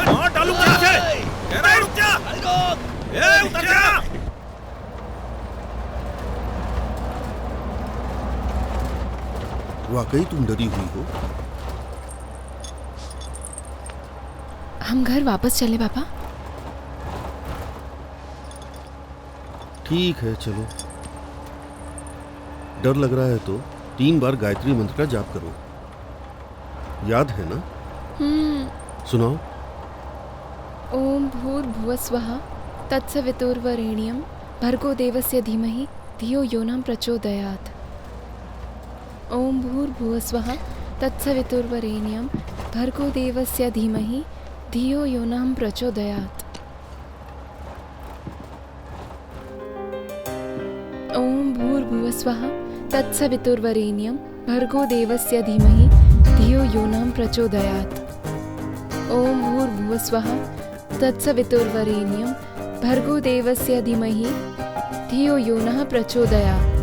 मार डालू पीछे। रुक जा। उतर जा। वाकई तुम डरी हुई हो? हम घर वापस चले पापा। ठीक है चलो। डर लग रहा है तो 3 बार गायत्री मंत्र का जाप करो, याद है ना? सुनाओ। ओम भूर्भुवस्वः तत्सवितुर्वरेण्यं भर्गो देवस्य धीमहि धियो यो नः प्रचोदयात्। ओम भूर्भुवस्वः तत्सवितुर्वरेण्यं भर्गो देवस्य धीमहि धियो यो नः प्रचोदयात्। ओम भूर्भुवस्वः तत्सवितुर्वरेण्यं भर्गो देवस्य धीमहि धियो यो नः प्रचोदयात्। ओम भूर्भुवस्वः तत्सवितुर्वरेण्यं भर्गो देवस्य धीमहि धियो यो नः प्रचोदयात्।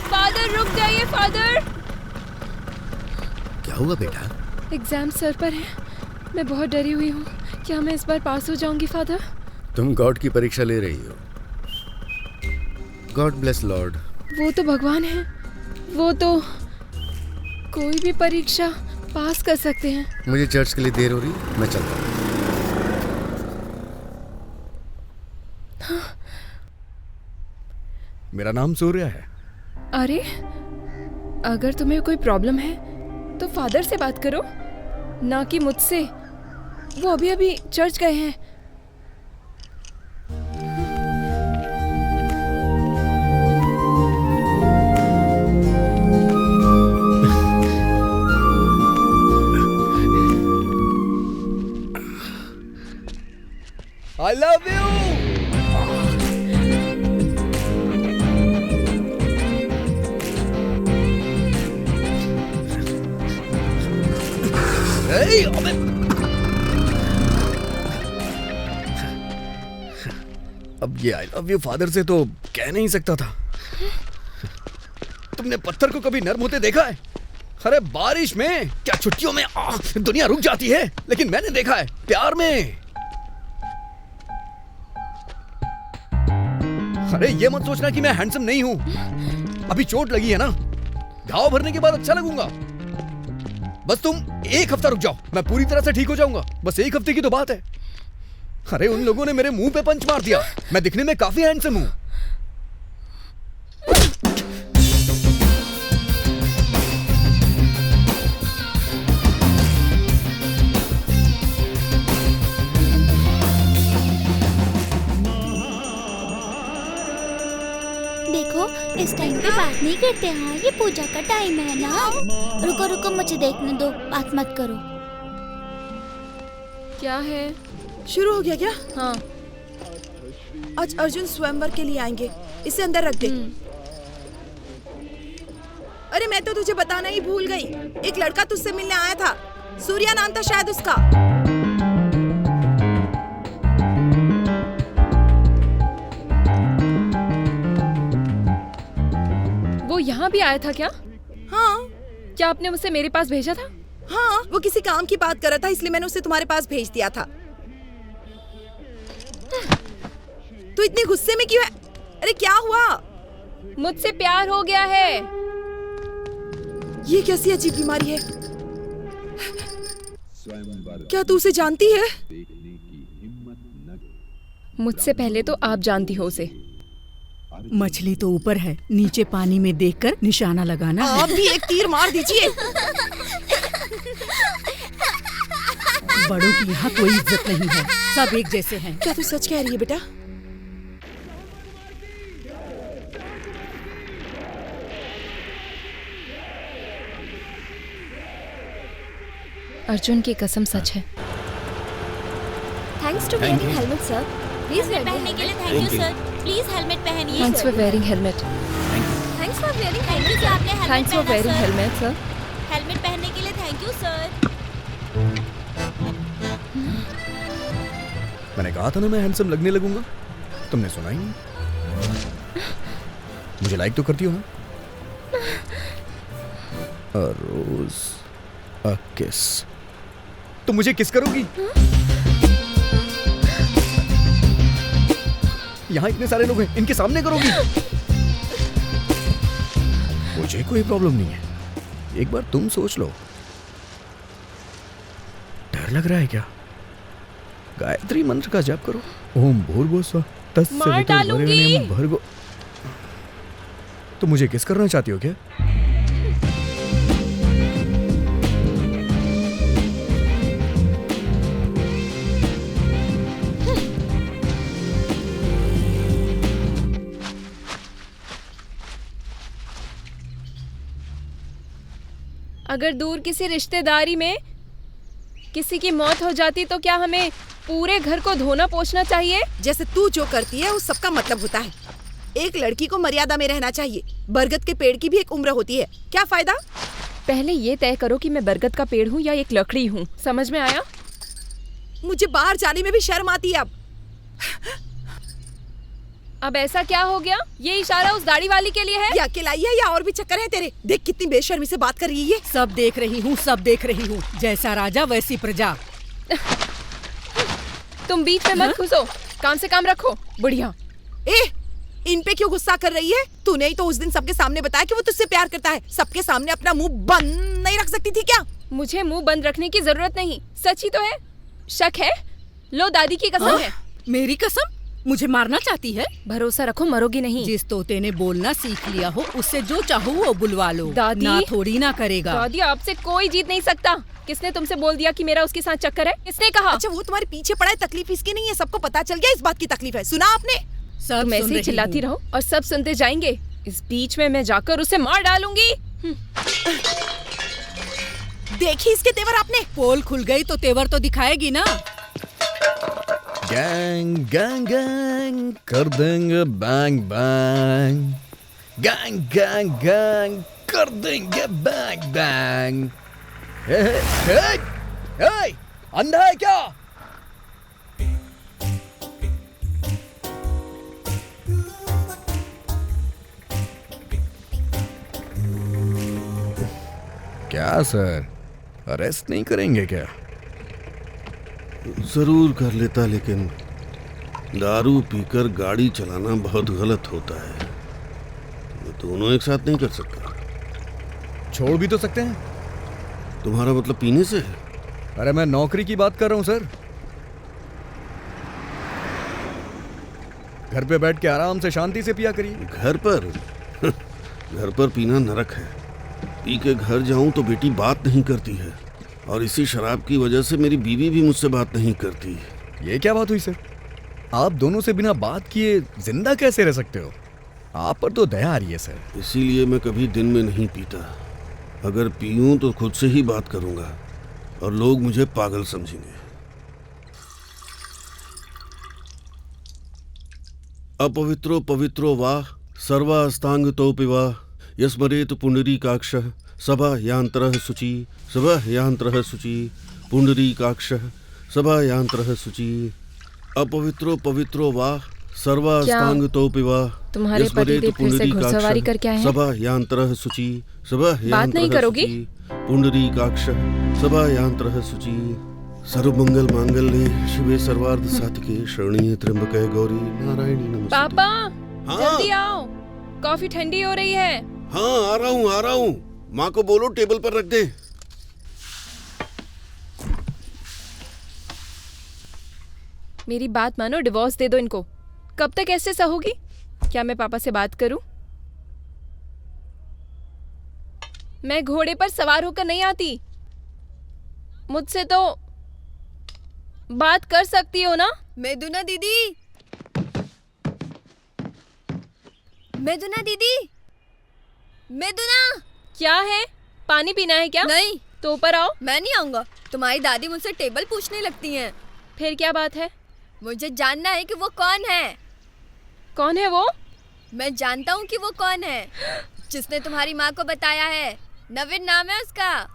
फादर रुक जाइए फादर। क्या हुआ बेटा? एग्जाम सर पर है, मैं बहुत डरी हुई हूँ। क्या मैं इस बार पास हो जाऊंगी फादर? तुम गॉड की परीक्षा ले रही हो। God bless Lord. वो तो भगवान है, वो तो कोई भी परीक्षा पास कर सकते हैं। मुझे चर्च के लिए देर हो रही, मैं चलता हूँ। मेरा नाम सूर्या है। अरे अगर तुम्हें कोई प्रॉब्लम है तो फादर से बात करो, ना कि मुझसे। वो अभी अभी चर्च गए हैं। I love you. Hey, अबे अब ये आई लव यू फादर से तो कह नहीं सकता था। तुमने पत्थर को कभी नर्म होते देखा है? अरे बारिश में क्या छुट्टियों में दुनिया रुक जाती है, लेकिन मैंने देखा है प्यार में। अरे ये मत सोचना कि मैं हैंडसम नहीं हूं। अभी चोट लगी है ना, घाव भरने के बाद अच्छा लगूंगा। बस तुम 1 हफ्ता रुक जाओ, मैं पूरी तरह से ठीक हो जाऊंगा। बस 1 हफ्ते की तो बात है। अरे उन लोगों ने मेरे मुंह पे पंच मार दिया। मैं दिखने में काफी हैंडसम हूं। देखो इस टाइम पे बात नहीं करते हैं, ये पूजा का टाइम है ना। रुको रुको, मुझे देखने दो, बात मत करो। क्या है? शुरू हो गया क्या? हाँ। आज अर्जुन स्वयंवर के लिए आएंगे, इसे अंदर रख दे। अरे मैं तो तुझे बताना ही भूल गई, एक लड़का तुझसे मिलने आया था। सूर्या नाम था शायद उसका। वो यहाँ भी आया था क्या? हाँ। क्या आपने उसे मेरे पास भेजा था? हाँ, वो किसी काम की बात कर रहा था, इसलिए मैंने उसे तुम्हारे पास भेज दिया था। तू इतनी गुस्से में क्यों है? अरे क्या हुआ? मुझसे प्यार हो गया है। ये कैसी अजीब बीमारी है? क्या तू उसे जानती है? मुझसे पहले तो आप जानती हो उसे। मछली तो ऊपर है, नीचे पानी में देखकर निशाना लगाना है। आप भी एक तीर मार दीजिए। बड़ों की यहाँ कोई इज्जत नहीं है, सब एक जैसे हैं। क्या तू सच कह रही है बेटा? अर्जुन की कसम सच है। Thanks to wearing helmet sir. Please पहनने के लिए thank you sir. Please helmet पहनिए। Thanks for wearing helmet. Thanks for wearing helmet. आपने helmet thanks for wearing helmet sir. Helmet पहनने के लिए थैंक यू सर। मैंने कहा था ना मैं हैंडसम लगने लगूंगा, तुमने सुना ही नहीं। मुझे लाइक तो करती हो ना? A rose, a kiss। तुम मुझे किस करोगी? यहाँ इतने सारे लोग हैं, इनके सामने करोगी? मुझे कोई प्रॉब्लम नहीं है, एक बार तुम सोच लो। डर लग रहा है क्या? गायत्री मंत्र का जाप करो। ओम भूर्भुवस्सुवः तत्सवितुर्वरेण्यं भर्गो। तो मुझे किस करना चाहती हो क्या? अगर दूर किसी रिश्तेदारी में किसी की मौत हो जाती तो क्या हमें पूरे घर को धोना पोंछना चाहिए? जैसे तू जो करती है उस सबका मतलब होता है। एक लड़की को मर्यादा में रहना चाहिए। बरगद के पेड़ की भी एक उम्र होती है, क्या फायदा? पहले ये तय करो कि मैं बरगद का पेड़ हूँ या एक लकड़ी हूँ। समझ में आया? मुझे बाहर जाने में भी शर्म आती है अब ऐसा क्या हो गया? ये इशारा उस दाढ़ी वाली के लिए है? या अकेलाई है या और भी चक्कर है तेरे? देख कितनी बेशर्मी से बात कर रही है। सब देख रही हूँ, सब देख रही हूँ। जैसा राजा वैसी प्रजा। तुम बीच में मत घुसो, काम से काम रखो। बढ़िया। इन पे क्यों गुस्सा कर रही है? तूने ही तो उस दिन सबके सामने बताया कि वो तुझसे प्यार करता है। सबके सामने अपना मुंह बंद नहीं रख सकती थी क्या? मुझे मुंह बंद रखने की जरूरत नहीं, सच ही तो है। शक है? लो दादी की कसम है। मेरी कसम? मुझे मारना चाहती है? भरोसा रखो, मरोगी नहीं। जिस तोते ने बोलना सीख लिया हो उससे जो चाहो वो बुलवा लो। दादी ना थोड़ी ना करेगा। दादी आपसे कोई जीत नहीं सकता। किसने तुमसे बोल दिया कि मेरा उसके साथ चक्कर है? किसने कहा? अच्छा वो तुम्हारे पीछे पड़ा है, तकलीफ इसकी नहीं है, सबको पता चल गया इस बात की तकलीफ है। सुना आपने? तुम ऐसे ही चिल्लाती रहो और सब सुनते जाएंगे। इस बीच में मैं जाकर उसे मार डालूंगी। देखी इसके तेवर आपने? पोल खुल गई तो तेवर तो दिखाएगी ना। गैंग गैंग गैंग कर देंगे bang bang. Gang gang gang कर देंगे बैंग बैंग। हे हे हे अंधा है क्या? क्या सर, अरेस्ट नहीं करेंगे क्या? जरूर कर लेता, लेकिन दारू पीकर गाड़ी चलाना बहुत गलत होता है। मैं दोनों एक साथ नहीं कर सकता। छोड़ भी तो सकते हैं। तुम्हारा मतलब पीने से है? अरे मैं नौकरी की बात कर रहा हूं सर। घर पे बैठ के आराम से शांति से पिया करिए। घर पर? घर पर पीना नरक है। पी के घर जाऊं तो बेटी बात नहीं करती है, और इसी शराब की वजह से मेरी बीवी भी मुझसे बात नहीं करती। ये क्या बात हुई सर? आप दोनों से बिना बात किए जिंदा कैसे रह सकते हो? आप पर तो दया आ रही है सर। इसीलिए मैं कभी दिन में नहीं पीता। अगर पीऊं तो खुद से ही बात करूंगा और लोग मुझे पागल समझेंगे। अपवित्रो पवित्रो वा सर्वास्तांगतोऽपि वा यस्मरेत पुंडरीकाक्षः सभायान्तरः शुचि सभायान्तरः शुचि पुंडरीकाक्षः सभायान्तरः शुचि। अपवित्रो पवित्रो वा सर्वास्तांगतोऽपि वा तुम्हारे पतिदेव फिर से घुड़सवारी करके आए हैं? सभायान्तरः शुचि बात नहीं करोगी? पुंडरीकाक्षः सभायान्तरः शुचि। सर्वमंगल मांगल्ये शिवे सर्वार्थ साधिके शरण्ये त्र्यंबके गौरी नारायणी नमस्ते। पापा हाँ? जल्दी आओ, कॉफी ठंडी हो रही है। हाँ आ रहा हूँ। माँ को बोलो टेबल पर रख दे। मेरी बात मानो, डिवोर्स दे दो इनको। कब तक ऐसे सहोगी? क्या मैं पापा से बात करूं? मैं घोड़े पर सवार होकर नहीं आती। मुझसे तो बात कर सकती हो ना? मेदुना दीदी, मेदुना दीदी, मेदुना। क्या है? पानी पीना है क्या? नहीं। तो ऊपर आओ। मैं नहीं आऊंगा। तुम्हारी दादी मुझसे टेबल पूछने लगती हैं। फिर क्या बात है? मुझे जानना है कि वो कौन है। कौन है वो? मैं जानता हूँ कि वो कौन है, जिसने तुम्हारी माँ को बताया है। नवीन नाम है उसका।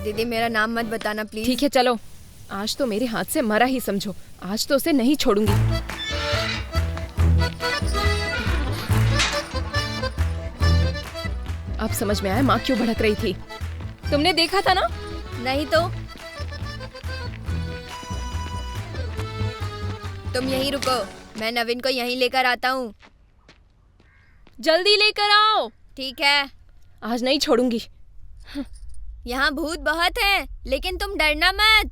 दीदी मेरा नाम मत बताना प्लीज। ठीक है चलो, आज तो मेरे हाथ से मरा ही समझो। आज तो उसे नहीं छोड़ूंगी। अब समझ में आया माँ क्यों भड़क रही थी। तुमने देखा था ना? नहीं तो। तुम यहीं रुको, मैं नवीन को यहीं लेकर आता हूँ। जल्दी लेकर आओ। ठीक है। आज नहीं छोड़ूंगी। यहाँ भूत बहुत हैं, लेकिन तुम डरना मत।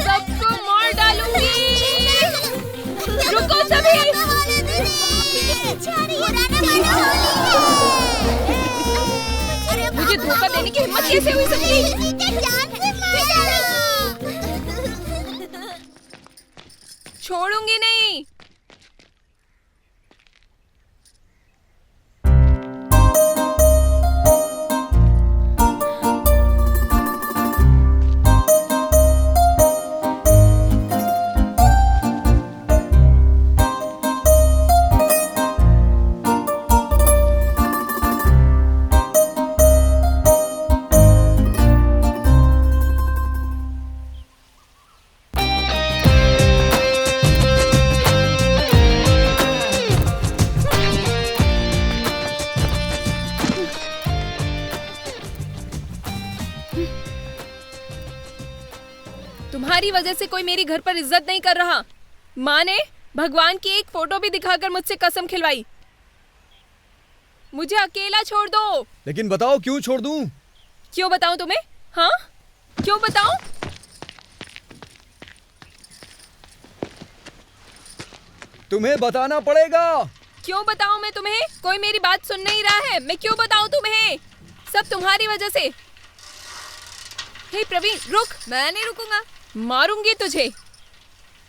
सबको मार डालूंगी। रुको सभी। मुझे धोखा देने की हिम्मत कैसे हुई सबकी? छोड़ूंगी नहीं। तुम्हारी वजह से कोई मेरी घर पर इज्जत नहीं कर रहा। माँ ने भगवान की एक फोटो भी दिखाकर मुझसे कसम खिलवाई। मुझे अकेला छोड़ दो। लेकिन बताओ क्यों छोड़ दूं? क्यों बताऊं तुम्हें? हाँ, क्यों बताऊं? तुम्हें बताना पड़ेगा। क्यों बताऊं मैं तुम्हें? कोई मेरी बात सुन नहीं रहा है। मैं क्यों बताऊं तुम्हें? सब तुम्हारी वजह से। हे प्रवीण रुक। मैं नहीं रुकूंगा। मारूंगी तुझे।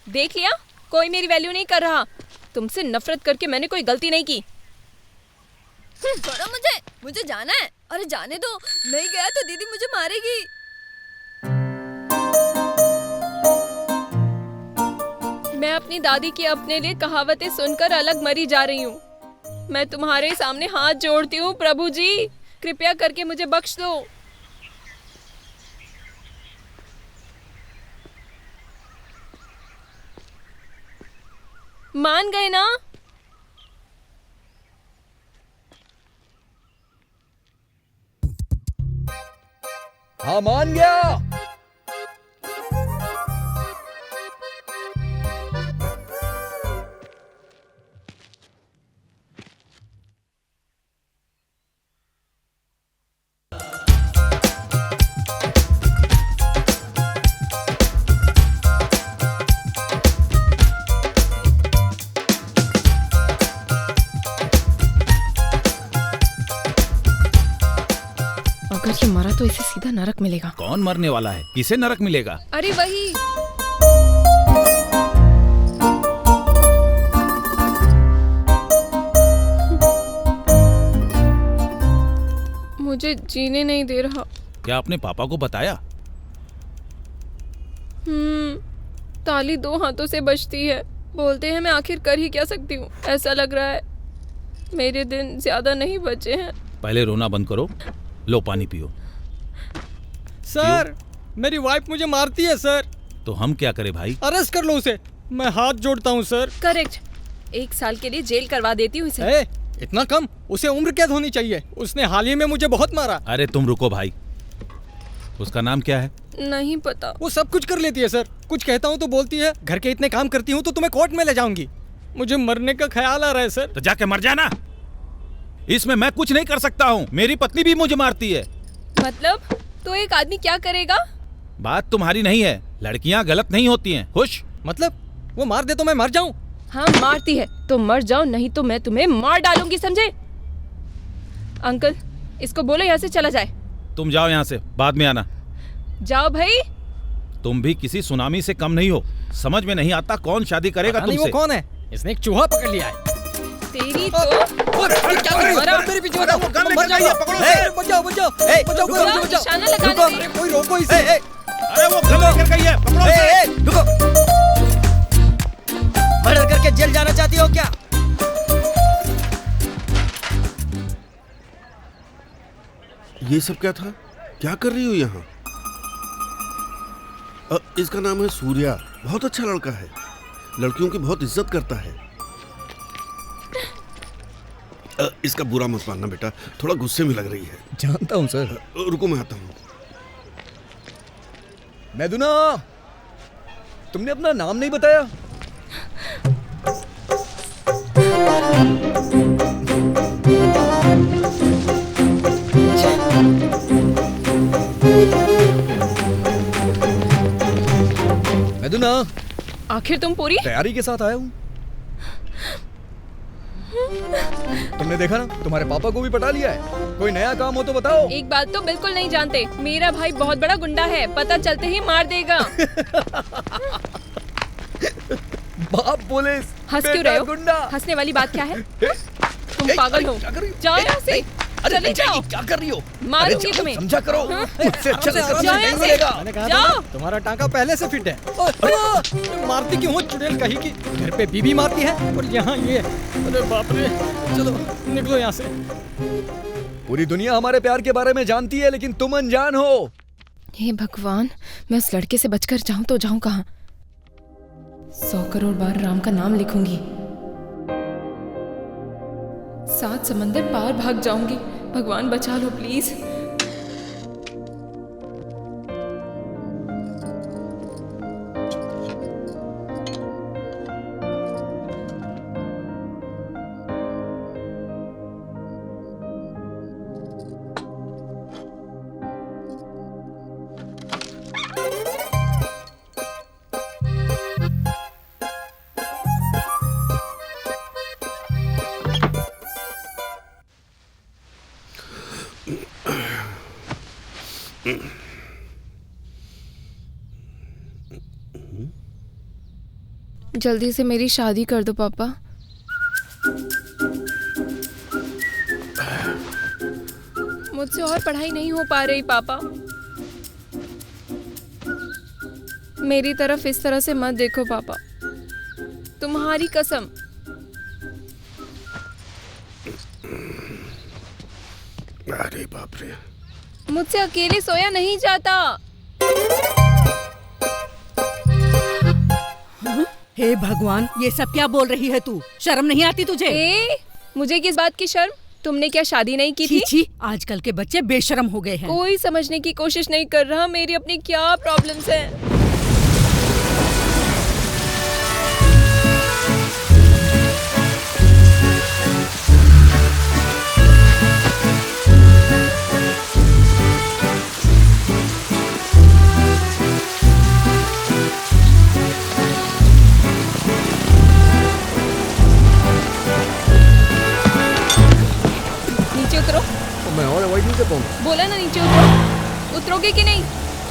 देख लिया, कोई मेरी वैल्यू नहीं कर रहा। तुमसे नफरत करके मैंने कोई गलती नहीं की। छोड़ो मुझे जाना है। अरे जाने दो, नहीं गया तो दीदी मुझे मारेगी। मैं अपनी दादी की अपने लिए कहावतें सुनकर अलग मरी जा रही हूँ। मैं तुम्हारे सामने हाथ जोड़ती हूँ प्रभु जी, कृपया करके मुझे बख्श दो। मान गए ना? हाँ मान गया। मरा तो इसे सीधा नरक मिलेगा। कौन मरने वाला है? किसे नरक मिलेगा? अरे वही। मुझे जीने नहीं दे रहा। क्या आपने पापा को बताया? ताली 2 हाथों से बजती है। बोलते हैं मैं आखिर कर ही क्या सकती हूँ। ऐसा लग रहा है मेरे दिन ज्यादा नहीं बचे हैं। पहले रोना बंद करो, लो पानी पियो। सर मेरी वाइफ मुझे मारती है सर। तो हम क्या करें भाई? अरेस्ट कर लो उसे, मैं हाथ जोड़ता हूँ सर। करेक्ट, 1 साल के लिए जेल करवा देती हूँ इसे। इतना कम? उसे उम्र कैद होनी चाहिए। उसने हाल ही में मुझे बहुत मारा। अरे तुम रुको भाई, उसका नाम क्या है? नहीं पता। वो सब कुछ कर लेती है सर। कुछ कहता हूँ तो बोलती है घर के इतने काम करती हूँ तो तुम्हें कोर्ट में ले जाऊंगी। मुझे मरने का ख्याल आ रहा है सर। तो जाके मर जाना। इसमें मैं कुछ नहीं कर सकता हूँ, मेरी पत्नी भी मुझे मारती है। मतलब तो एक आदमी क्या करेगा? बात तुम्हारी नहीं है, लड़कियाँ गलत नहीं होती हैं। खुश? मतलब वो मार दे तो मैं मर जाऊं? हाँ मारती है तो मर जाओ, नहीं तो मैं तुम्हें मार डालूंगी, समझे? अंकल इसको बोलो यहाँ से चला जाए। तुम जाओ यहाँ से, बाद में आना। जाओ भाई। तुम भी किसी सुनामी से कम नहीं हो। समझ में नहीं आता कौन शादी करेगा तुमसे। वो कौन है? इसने एक चूहा पकड़ लिया है। तेरी तो क्या मेरे पीछे बचाओ, बचाओ बचाओ बचाओ, निशाना लगा दे। कोई रोको इसे। अरे वो गन लेकर गई है, पकड़ो इसे। रुको, मर्डर करके जेल जाना चाहती हो क्या? ये सब क्या था? क्या कर रही हो यहाँ? इसका नाम है सूर्या। बहुत अच्छा लड़का है, लड़कियों की बहुत इज्जत करता है। इसका बुरा मत मानना बेटा, थोड़ा गुस्से में लग रही है। जानता हूँ सर। रुको मैं आता हूँ। मैदुना, तुमने अपना नाम नहीं बताया। मैदुना, आखिर तुम पूरी तैयारी के साथ आया हूँ। तुमने देखा ना, तुम्हारे पापा को भी पटा लिया है। कोई नया काम हो तो बताओ। एक बात तो बिल्कुल नहीं जानते, मेरा भाई बहुत बड़ा गुंडा है, पता चलते ही मार देगा। बाप पुलिस, हंस क्यों रहे हो? गुंडा। हंसने वाली बात क्या है? तुम पागल हो। जाओ यहाँ से, चले जाओ। क्या कर रही हो? मारूंगी तुम्हें। समझा करो। मुझसे अच्छा जाओ नहीं मिलेगा। मैंने कहा था तुम्हारा टांका पहले से फिट है। मारती क्यों हो चुड़ैल कहीं की? घर पे बीबी मारती है और यहाँ ये। अरे बाप रे, चलो निकलो यहाँ से। पूरी दुनिया हमारे प्यार के बारे में जानती है, लेकिन तुम अनजान हो। हे भगवान, मैं उस लड़के से बचकर जाऊं तो जाऊं कहाँ? 100 करोड़ बार राम का नाम लिखूंगी, 7 समंदर पार भाग जाऊंगी। भगवान बचा लो प्लीज। जल्दी से मेरी शादी कर दो पापा। मुझसे और पढ़ाई नहीं हो पा रही पापा। मेरी तरफ इस तरह से मत देखो पापा, तुम्हारी कसम। अरे बाप रे, मुझसे अकेले सोया नहीं जाता। हे भगवान, ये सब क्या बोल रही है तू? शर्म नहीं आती तुझे? मुझे किस बात की शर्म? तुमने क्या शादी नहीं की थी? छी, आजकल के बच्चे बेशर्म हो गए हैं। कोई समझने की कोशिश नहीं कर रहा मेरी अपनी क्या प्रॉब्लम्स हैं। मैं और अवॉइड नहीं कर पाऊंगा। बोला ना नीचे उतरो। उतरोगे कि नहीं?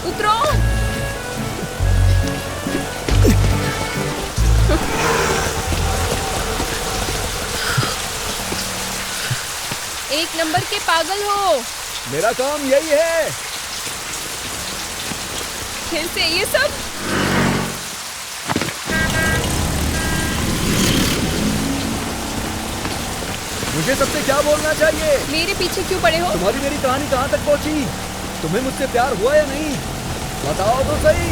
उतरो। एक नंबर के पागल हो। मेरा काम यही है। फिर से ये सब? मुझे सबसे क्या बोलना चाहिए? मेरे पीछे क्यों पड़े हो? तुम्हारी मेरी कहानी कहाँ तक पहुँची? तुम्हें मुझसे प्यार हुआ या नहीं? बताओ तो सही।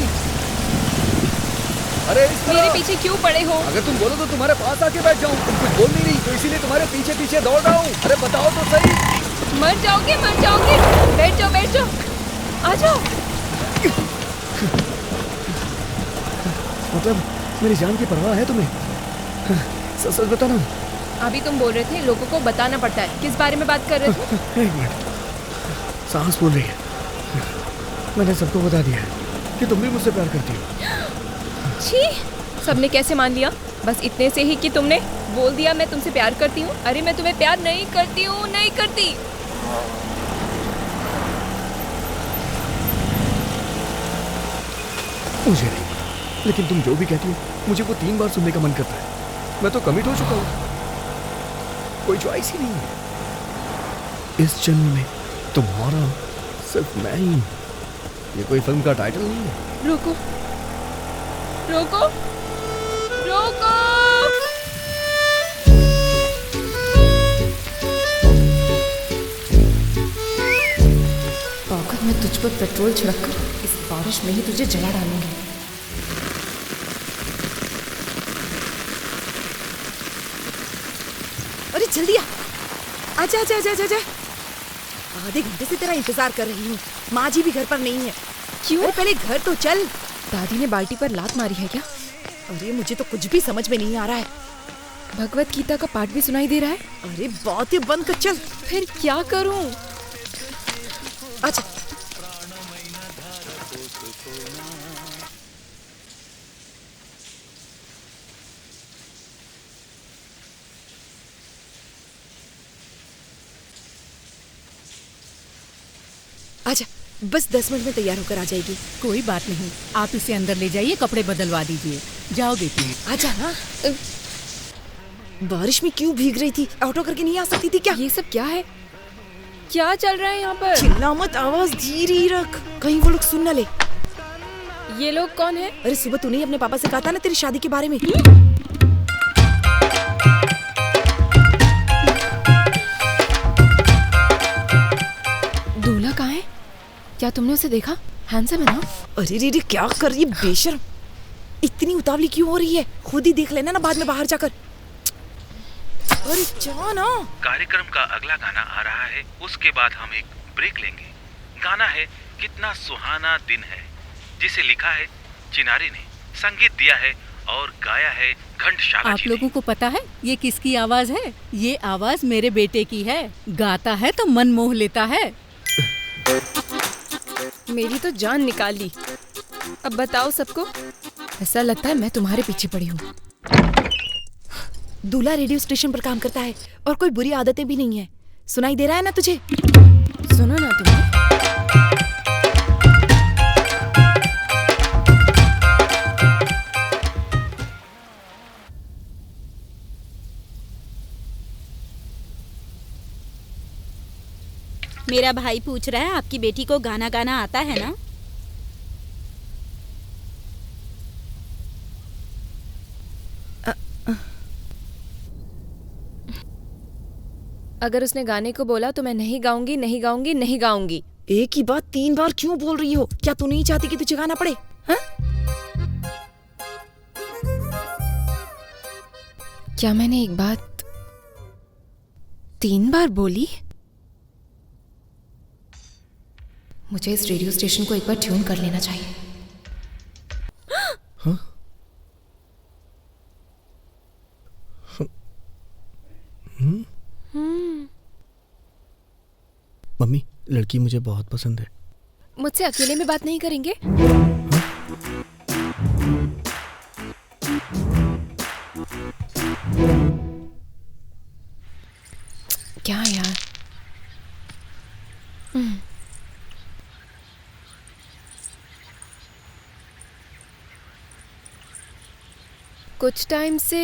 अरे इस तरह। मेरे पीछे क्यों पड़े हो? अगर तुम बोलो तो तुम्हारे पास आके बैठ जाऊं। तुम कुछ बोल नहीं रही तो इसीलिए तुम्हारे पीछे पीछे दौड़ रहा हूँ। अरे बताओ तो सही। मर जाओगे, मर जाओगे। बैठ जाओ, बैठ जाओ। आ जाओ। मतलब मेरी जान की परवाह है तुम्हें? सच सच बताना। अभी तुम बोल रहे थे लोगों को बताना पड़ता है। किस बारे में बात कर रहे थे? एक मिनट। सांस बोल रही है। मैंने सबको बता दिया है कि तुम भी मुझसे प्यार करती हो। छी, सबने कैसे मान लिया? बस इतने से ही कि तुमने बोल दिया मैं तुमसे प्यार करती हूँ। अरे मैं तुम्हें प्यार नहीं करती हूँ, नहीं करती। मुझे नहीं, लेकिन तुम जो भी कहती हो मुझे वो 3 बार सुनने का मन करता है। मैं तो कमिट हो चुका हूँ। कोई चॉइस ही नहीं है। इस जन्म में तुम्हारा सिर्फ मैं ही। ये कोई फिल्म का टाइटल नहीं है। रोको, रोको, रोको। औकात में तुझ पर पेट्रोल छिड़ककर इस बारिश में ही तुझे जला डालूंगी। अरे जल्दी आ। आजा आजा आजा आजा। आधे घंटे से तेरा इंतजार कर रही हूँ। माँ जी भी घर पर नहीं है। क्यों? अरे पहले घर तो चल। दादी ने बाल्टी पर लात मारी है क्या? अरे मुझे तो कुछ भी समझ में नहीं आ रहा है। भगवत गीता का पाठ भी सुनाई दे रहा है। अरे बातें बंद कर चल। फिर क्या करूं? अच्छा। आजा, बस 10 मिनट में तैयार होकर आ जाएगी। कोई बात नहीं, आप इसे अंदर ले जाइए, कपड़े बदलवा दीजिए। जाओ बेटी। आजा ना। बारिश में क्यों भीग रही थी? ऑटो करके नहीं आ सकती थी क्या? ये सब क्या है? क्या चल रहा है यहाँ पर? चिल्ला मत, आवाज धीरे ही रख, कहीं वो लोग सुन न ले। ये लोग कौन है? अरे सुबह तूने ही अपने पापा से कहा था ना तेरी शादी के बारे में। दूल्हा कहाँ है? क्या तुमने उसे देखा? हैंडसम है ना? अरे रे रे, क्या कर रही है बेशर्म? इतनी उतावली क्यों हो रही है? खुद ही देख लेना ना बाद में बाहर जाकर। अरे जा ना। कार्यक्रम का अगला गाना आ रहा है, उसके बाद हम एक ब्रेक लेंगे। गाना है कितना सुहाना दिन है, जिसे लिखा है चिनारी ने, संगीत दिया है और गाया है घंटसाला जी ने। आप लोगों को पता है ये किसकी आवाज है? ये आवाज मेरे बेटे की है। गाता है तो मन मोह लेता है। मेरी तो जान निकाल ली। अब बताओ सबको, ऐसा लगता है मैं तुम्हारे पीछे पड़ी हूँ। दूल्हा रेडियो स्टेशन पर काम करता है और कोई बुरी आदतें भी नहीं है। सुनाई दे रहा है ना तुझे? सुनो ना तुम्हें। मेरा भाई पूछ रहा है आपकी बेटी को गाना गाना आता है ना? अगर उसने गाने को बोला तो मैं नहीं गाऊंगी, नहीं गाऊंगी, नहीं गाऊंगी। एक ही बात 3 बार क्यों बोल रही हो? क्या तू नहीं चाहती कि तुझे गाना पड़े? हाँ? क्या मैंने एक बात 3 बार बोली? मुझे इस रेडियो स्टेशन को एक बार ट्यून कर लेना चाहिए। हाँ? मम्मी, लड़की मुझे बहुत पसंद है। मुझसे अकेले में बात नहीं करेंगे? क्या यार? कुछ टाइम से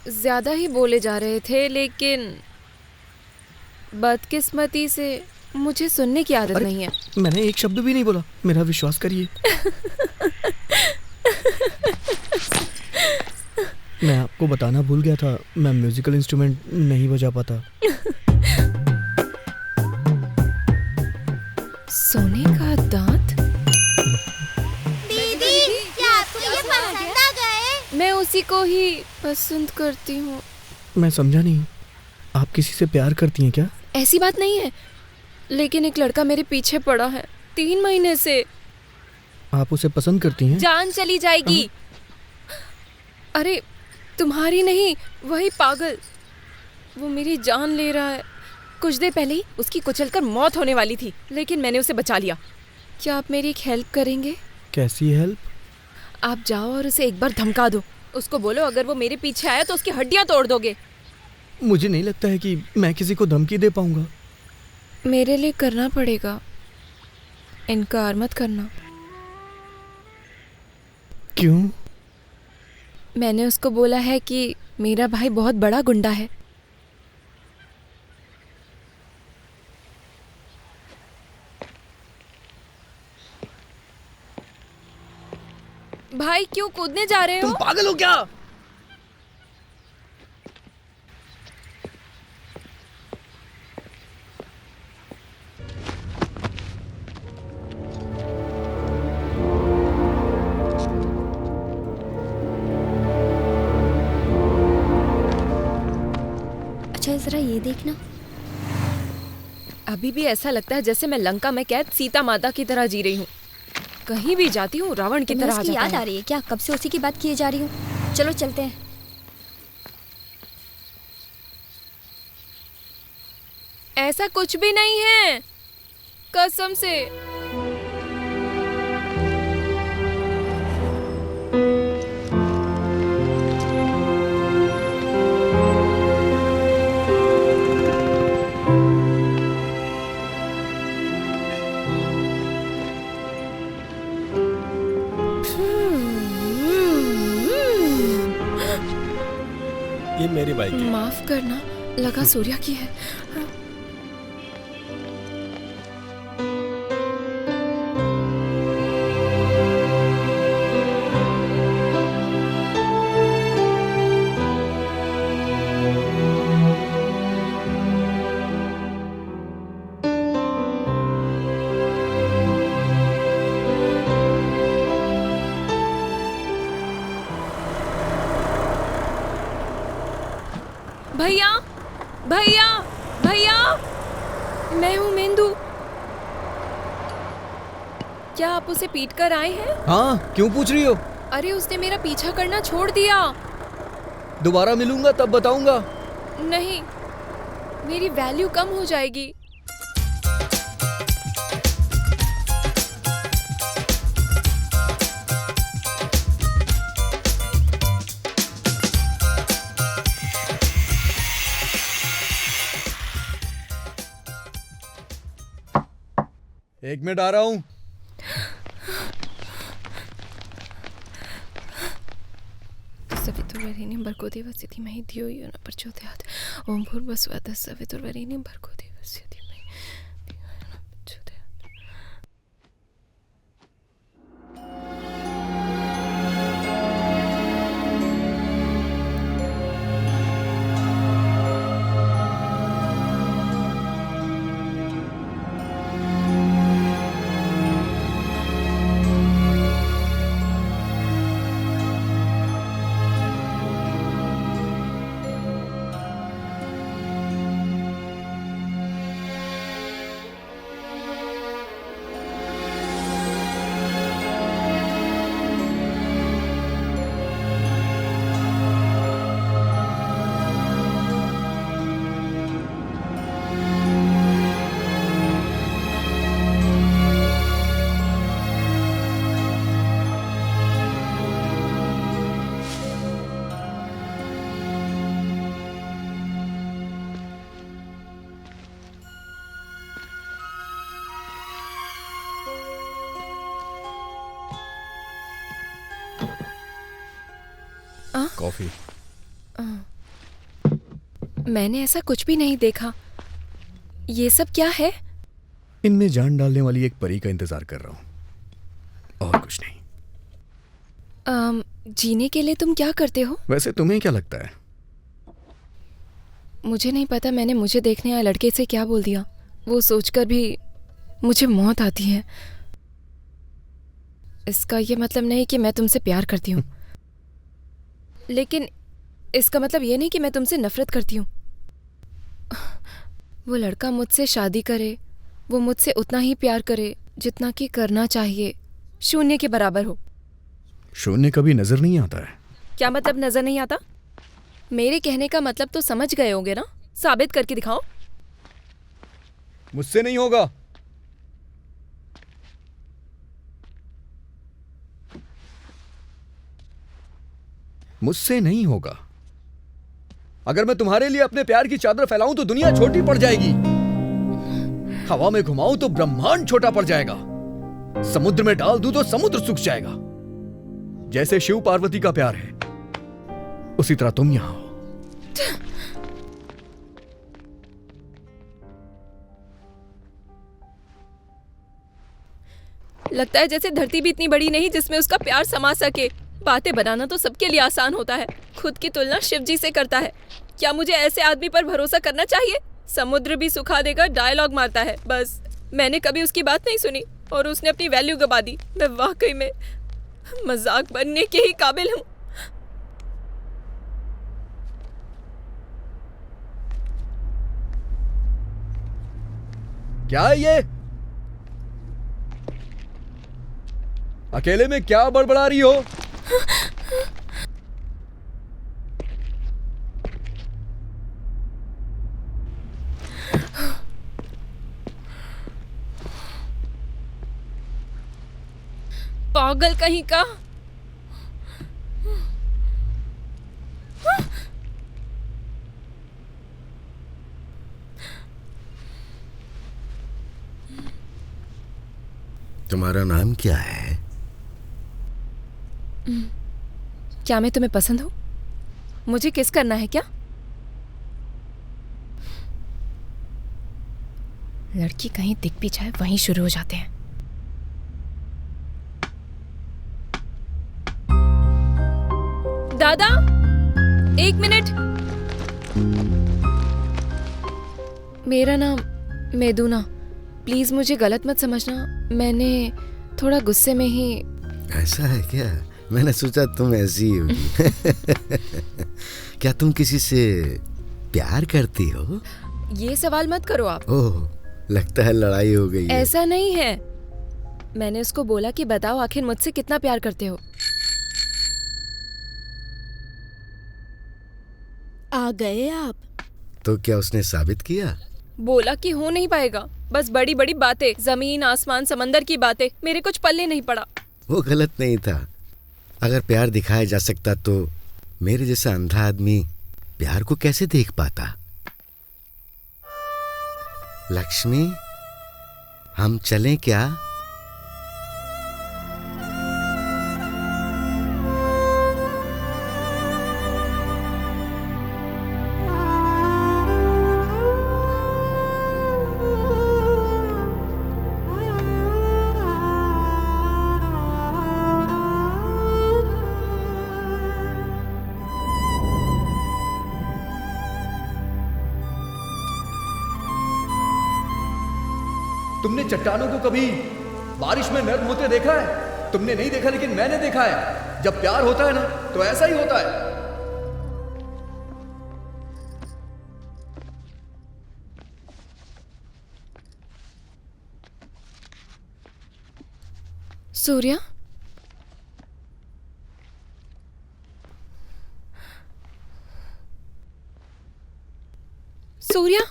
ज़्यादा ही बोले जा रहे थे, लेकिन बदकिस्मती से मुझे सुनने की आदत नहीं है। मैंने एक शब्द भी नहीं बोला, मेरा विश्वास करिए। मैं आपको बताना भूल गया था, मैं म्यूजिकल इंस्ट्रूमेंट नहीं बजा पाता। सोने का दांत? दीदी, क्या आपको ये पसंद आ गए? मैं उसी को ही पसंद करती हूँ। मैं समझा नहीं, आप किसी से प्यार करती हैं क्या? ऐसी बात नहीं है, लेकिन एक लड़का मेरे पीछे पड़ा है 3 महीने से। आप उसे पसंद करती हैं? जान चली जाएगी। अरे तुम्हारी नहीं, वही पागल, वो मेरी जान ले रहा है। कुछ देर पहले ही उसकी कुचलकर मौत होने वाली थी, लेकिन मैंने उसे बचा लिया। क्या आप मेरी एक हेल्प करेंगे? कैसी हेल्प? आप जाओ और उसे एक बार धमका दो। उसको बोलो अगर वो मेरे पीछे आया तो उसकी हड्डियां तोड़ दोगे। मुझे नहीं लगता है कि मैं किसी को धमकी दे पाऊंगा। मेरे लिए करना पड़ेगा, इनकार मत करना। क्यों? मैंने उसको बोला है कि मेरा भाई बहुत बड़ा गुंडा है। भाई क्यों कूदने जा रहे हो? तुम पागल हो क्या? अच्छा जरा ये देखना। अभी भी ऐसा लगता है जैसे मैं लंका में कैद सीता माता की तरह जी रही हूँ। कहीं भी जाती हूँ रावण की तरह आ जाता याद आ रही है क्या? कब से उसी की बात किए जा रही हूँ। चलो चलते हैं। ऐसा कुछ भी नहीं है, कसम से। ये मेरी बाइक है। माफ करना, लगा सूर्या की है। भैया भैया भैया, मैं हूँ मेंदू। क्या आप उसे पीट कर आए हैं? हाँ, क्यों पूछ रही हो? अरे उसने मेरा पीछा करना छोड़ दिया। दोबारा मिलूंगा तब बताऊंगा। नहीं, मेरी वैल्यू कम हो जाएगी। एक मिनट आ रहा हूँ। सवितुर्वरेण्यं भर्गो देवस्य धीमहि धियो यो न प्रचोदयात्। ओम भूर्भुवस्सुः सवितुर्वरेण्यं भर्गो देवस्य धीमहि धियो यो न प्रचोदयात्। कॉफी। मैंने ऐसा कुछ भी नहीं देखा। ये सब क्या है? इनमें जान डालने वाली एक परी का इंतजार कर रहा हूं, और कुछ नहीं। जीने के लिए तुम क्या करते हो? वैसे तुम्हें क्या लगता है? मुझे नहीं पता मैंने मुझे देखने आए लड़के से क्या बोल दिया। वो सोचकर भी मुझे मौत आती है। इसका ये मतलब नहीं कि मैं तुमसे प्यार करती हूँ, लेकिन इसका मतलब ये नहीं कि मैं तुमसे नफरत करती हूँ। वो लड़का मुझसे शादी करे, वो मुझसे उतना ही प्यार करे जितना कि करना चाहिए, शून्य के बराबर हो। शून्य कभी नजर नहीं आता है। क्या मतलब नजर नहीं आता? मेरे कहने का मतलब तो समझ गए होगे ना? साबित करके दिखाओ। मुझसे नहीं होगा। मुझसे नहीं होगा। अगर मैं तुम्हारे लिए अपने प्यार की चादर फैलाऊं तो दुनिया छोटी पड़ जाएगी। हवा में घुमाऊं तो ब्रह्मांड छोटा पड़ जाएगा। समुद्र में डाल दूं तो समुद्र सूख जाएगा। जैसे शिव पार्वती का प्यार है, उसी तरह तुम यहां हो। लगता है जैसे धरती भी इतनी बड़ी नहीं जिसमें उसका प्यार समा सके। बातें बनाना तो सबके लिए आसान होता है, खुद की तुलना शिव जी से करता है। क्या मुझे ऐसे आदमी पर भरोसा करना चाहिए? समुद्र भी सुखा देगा, डायलॉग मारता है बस। मैंने कभी उसकी बात नहीं सुनी और उसने अपनी वैल्यू गवा दी। मैं वाकई में मजाक बनने के ही काबिल हूँ। क्या है ये? अकेले में क्या बड़बड़ा रही हो? पागल कहीं का। तुम्हारा नाम क्या है? क्या मैं तुम्हें पसंद हूँ? मुझे किस करना है क्या? लड़की कहीं दिख भी जाए वहीं शुरू हो जाते हैं। दादा, 1 मिनट। मेरा नाम मेदुना। प्लीज मुझे गलत मत समझना, मैंने थोड़ा गुस्से में ही। ऐसा है क्या? मैंने सोचा तुम ऐसी ही होगी। क्या तुम किसी से प्यार करती हो? ये सवाल मत करो आप। ओह, लगता है लड़ाई हो गई है। ऐसा नहीं है। मैंने उसको बोला कि बताओ आखिर मुझसे कितना प्यार करते हो। आ गए आप? तो क्या उसने साबित किया? बोला कि हो नहीं पाएगा। बस बड़ी बड़ी बातें, जमीन आसमान समंदर की बातें, मेरे कुछ पल्ले नहीं पड़ा। वो गलत नहीं था। अगर प्यार दिखाया जा सकता तो मेरे जैसा अंधा आदमी प्यार को कैसे देख पाता? लक्ष्मी, हम चलें क्या? तुमने चट्टानों को कभी बारिश में नर्म होते देखा है? तुमने नहीं देखा, लेकिन मैंने देखा है। जब प्यार होता है ना तो ऐसा ही होता है। सूर्या, सूर्या,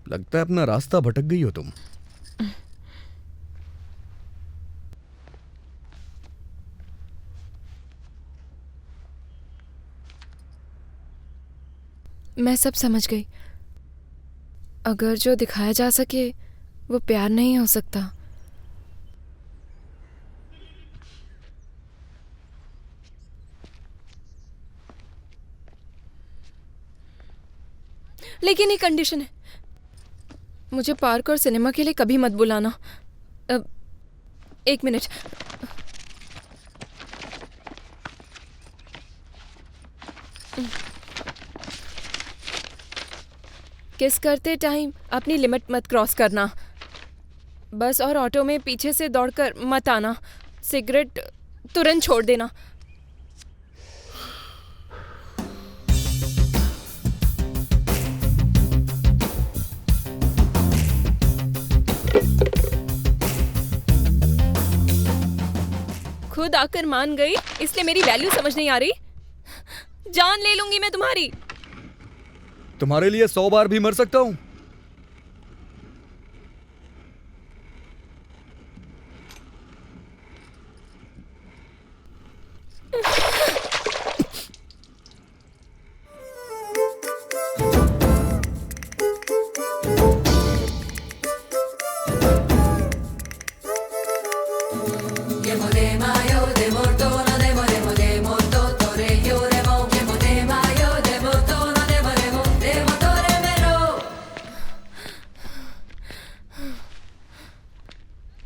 लगता है अपना रास्ता भटक गई हो तुम। मैं सब समझ गई। अगर जो दिखाया जा सके वो प्यार नहीं हो सकता। लेकिन एक कंडीशन है, मुझे पार्क और सिनेमा के लिए कभी मत बुलाना। 1 मिनट। किस करते टाइम अपनी लिमिट मत क्रॉस करना। बस और ऑटो में पीछे से दौड़कर मत आना। सिगरेट तुरंत छोड़ देना। खुद आकर मान गई, इसलिए मेरी वैल्यू समझ नहीं आ रही। जान ले लूंगी मैं तुम्हारी। तुम्हारे लिए 100 बार भी मर सकता हूं।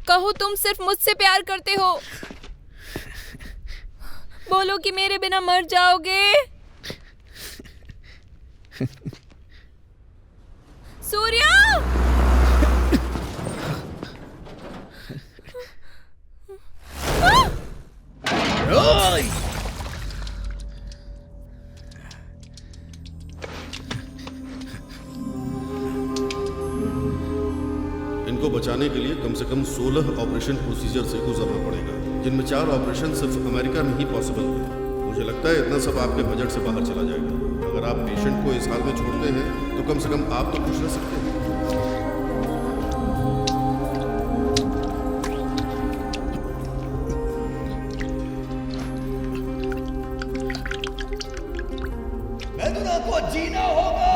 कहो तुम सिर्फ मुझसे प्यार करते हो। बोलो कि मेरे बिना मर जाओगे। सूर्या! इनको बचाने के लिए कम से कम 16 ऑपरेशन प्रोसीजर से गुजरना पड़ेगा, जिनमें 4 ऑपरेशन सिर्फ अमेरिका में ही पॉसिबल है। मुझे लगता है इतना सब आपके बजट से बाहर चला जाएगा। अगर आप पेशेंट को इस हाल में छोड़ते हैं तो कम से कम आप तो खुश रह सकते हैं। मैदुना को जीना होगा।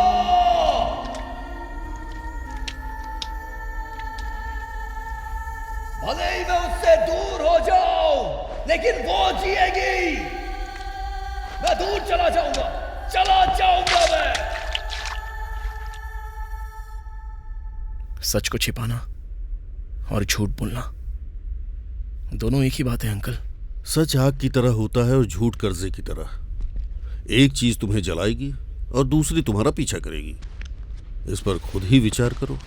भले ही मैं उससे दूर हो जाऊं, लेकिन वो जिएगी। मैं दूर चला जाऊंगा मैं। सच को छिपाना और झूठ बोलना दोनों एक ही बात है अंकल। सच आग की तरह होता है और झूठ कर्जे की तरह। एक चीज तुम्हें जलाएगी और दूसरी तुम्हारा पीछा करेगी। इस पर खुद ही विचार करो।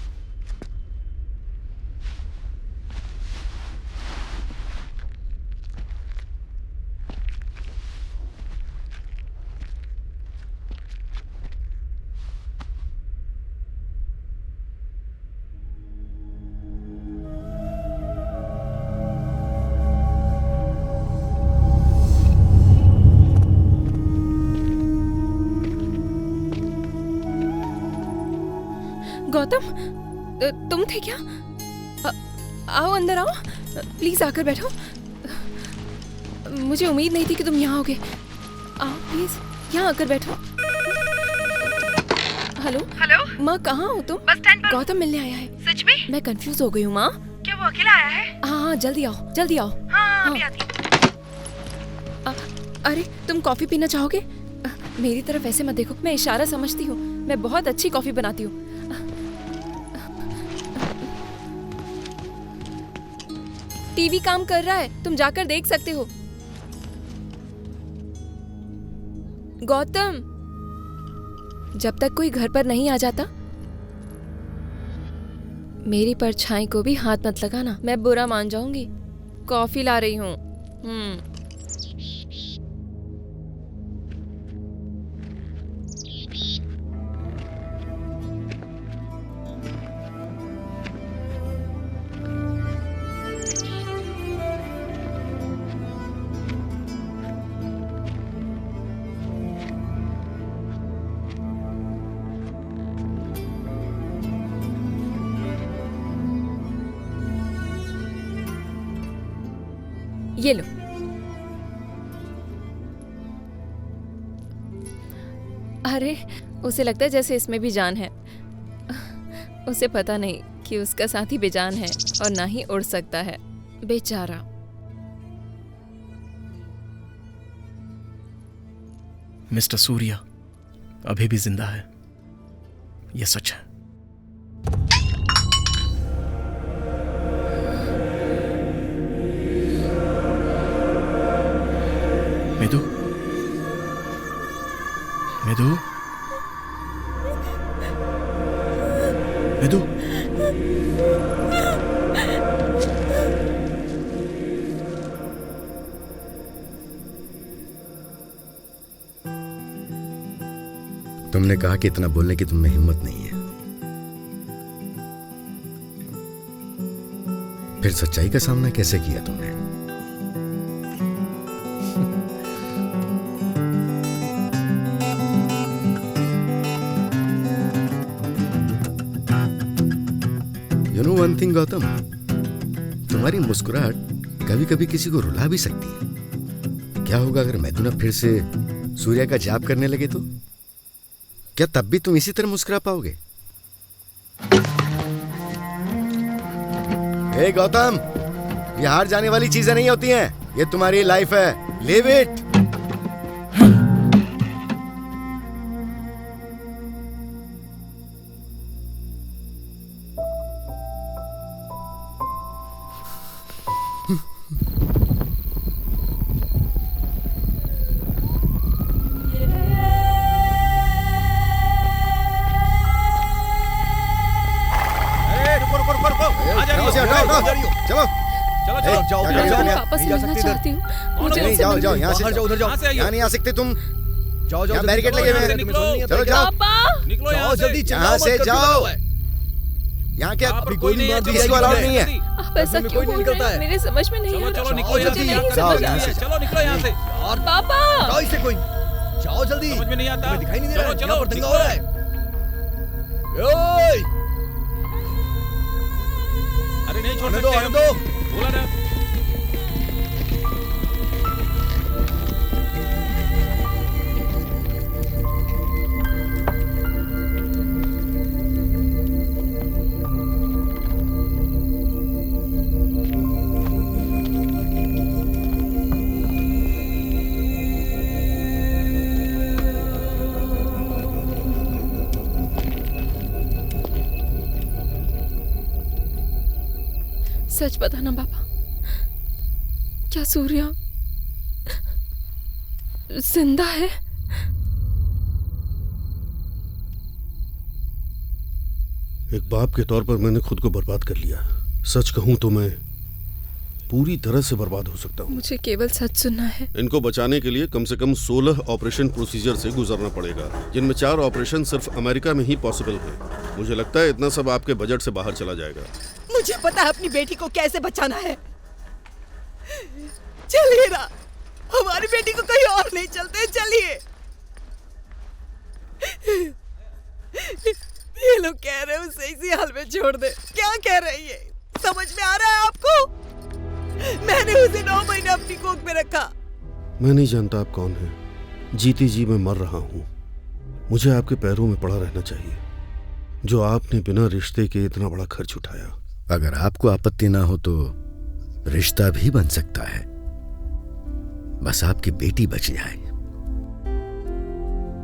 गौतम, तुम थे क्या? आओ अंदर आओ, प्लीज आकर बैठो। मुझे उम्मीद नहीं थी कि तुम यहाँ आओगे। आओ प्लीज यहाँ आकर बैठो। हेलो हेलो माँ, कहाँ हो तुम? बस स्टैंड पर। गौतम मिलने आया है। सच में? मैं कंफ्यूज हो गई हूँ माँ। क्या वो अकेला आया है? हाँ जल्दी आओ जल्दी आओ। हाँ अभी आती हूँ। अरे तुम कॉफी पीना चाहोगे? मेरी तरफ ऐसे मत देखो, मैं इशारा समझती हूँ। मैं बहुत अच्छी कॉफी बनाती हूँ। टीवी काम कर रहा है, तुम जाकर देख सकते हो। गौतम, जब तक कोई घर पर नहीं आ जाता मेरी परछाई को भी हाथ मत लगाना, मैं बुरा मान जाऊंगी। कॉफी ला रही हूँ। ये लो। अरे उसे लगता है जैसे इसमें भी जान है। उसे पता नहीं कि उसका साथी बेजान है और ना ही उड़ सकता है, बेचारा। मिस्टर सूर्या अभी भी जिंदा है, ये सच है। मेदू, मेदू, मेदू, तुमने कहा कि इतना बोलने की तुम में हिम्मत नहीं है, फिर सच्चाई का सामना कैसे किया तुमने? You know one thing Gautam, तुम्हारी मुस्कुराहट कभी कभी किसी को रुला भी सकती है। क्या होगा अगर मैदुना फिर से सूर्या का जाप करने लगे तो? क्या तब भी तुम इसी तरह मुस्कुरा पाओगे? हे गौतम, ये हार जाने वाली चीजें नहीं होती हैं, ये तुम्हारी लाइफ है, लिव इट। जाओ यहाँ से, उधर जाओ, यहाँ नहीं आ सकते तुम। जाओ जाओ, बैरिकेड लगे हुए हैं। चलो जाओ, जाओ जल्दी, यहाँ से जाओ। यहाँ क्या कोई नहीं, किसी को अलाउड नहीं है। आप ऐसा क्यों बोल रहे हैं? मेरे समझ में नहीं आ रहा। चलो निकलो जल्दी, चलो निकलो यहाँ से। और पापा, जाओ इससे कोई, जाओ जल्दी, समझ में नहीं आता, दिखाई नहीं दे रहा है, चलो यहाँ पर दंगा हो रहा है। अरे नहीं छोड़ सकते हम, बोला ना। सच बताना पापा, क्या सूर्या जिंदा है? एक बाप के तौर पर मैंने खुद को बर्बाद कर लिया। सच कहूं तो मैं पूरी तरह से बर्बाद हो सकता हूं। मुझे केवल सच सुनना है। इनको बचाने के लिए कम से कम 16 ऑपरेशन प्रोसीजर से गुजरना पड़ेगा, जिनमें 4 ऑपरेशन सिर्फ अमेरिका में ही पॉसिबल है। मुझे लगता है इतना सब आपके बजट से बाहर चला जाएगा। मुझे पता है अपनी बेटी को कैसे बचाना है। चलिए ना, हमारी बेटी को कहीं और नहीं चलते, चलिए। ये लोग कह रहे हैं उसे इसी हाल में छोड़ दे। क्या कह रही है, समझ में आ रहा है आपको? मैंने उसे 9 महीने अपनी कोख में रखा। मैं नहीं जानता आप कौन हैं। जीती जी मैं मर रहा हूँ। मुझे आपके पैरों में पड़ा रहना चाहिए, जो आपने बिना रिश्ते के इतना बड़ा खर्च उठाया। अगर आपको आपत्ति ना हो तो रिश्ता भी बन सकता है, बस आपकी बेटी बच जाए।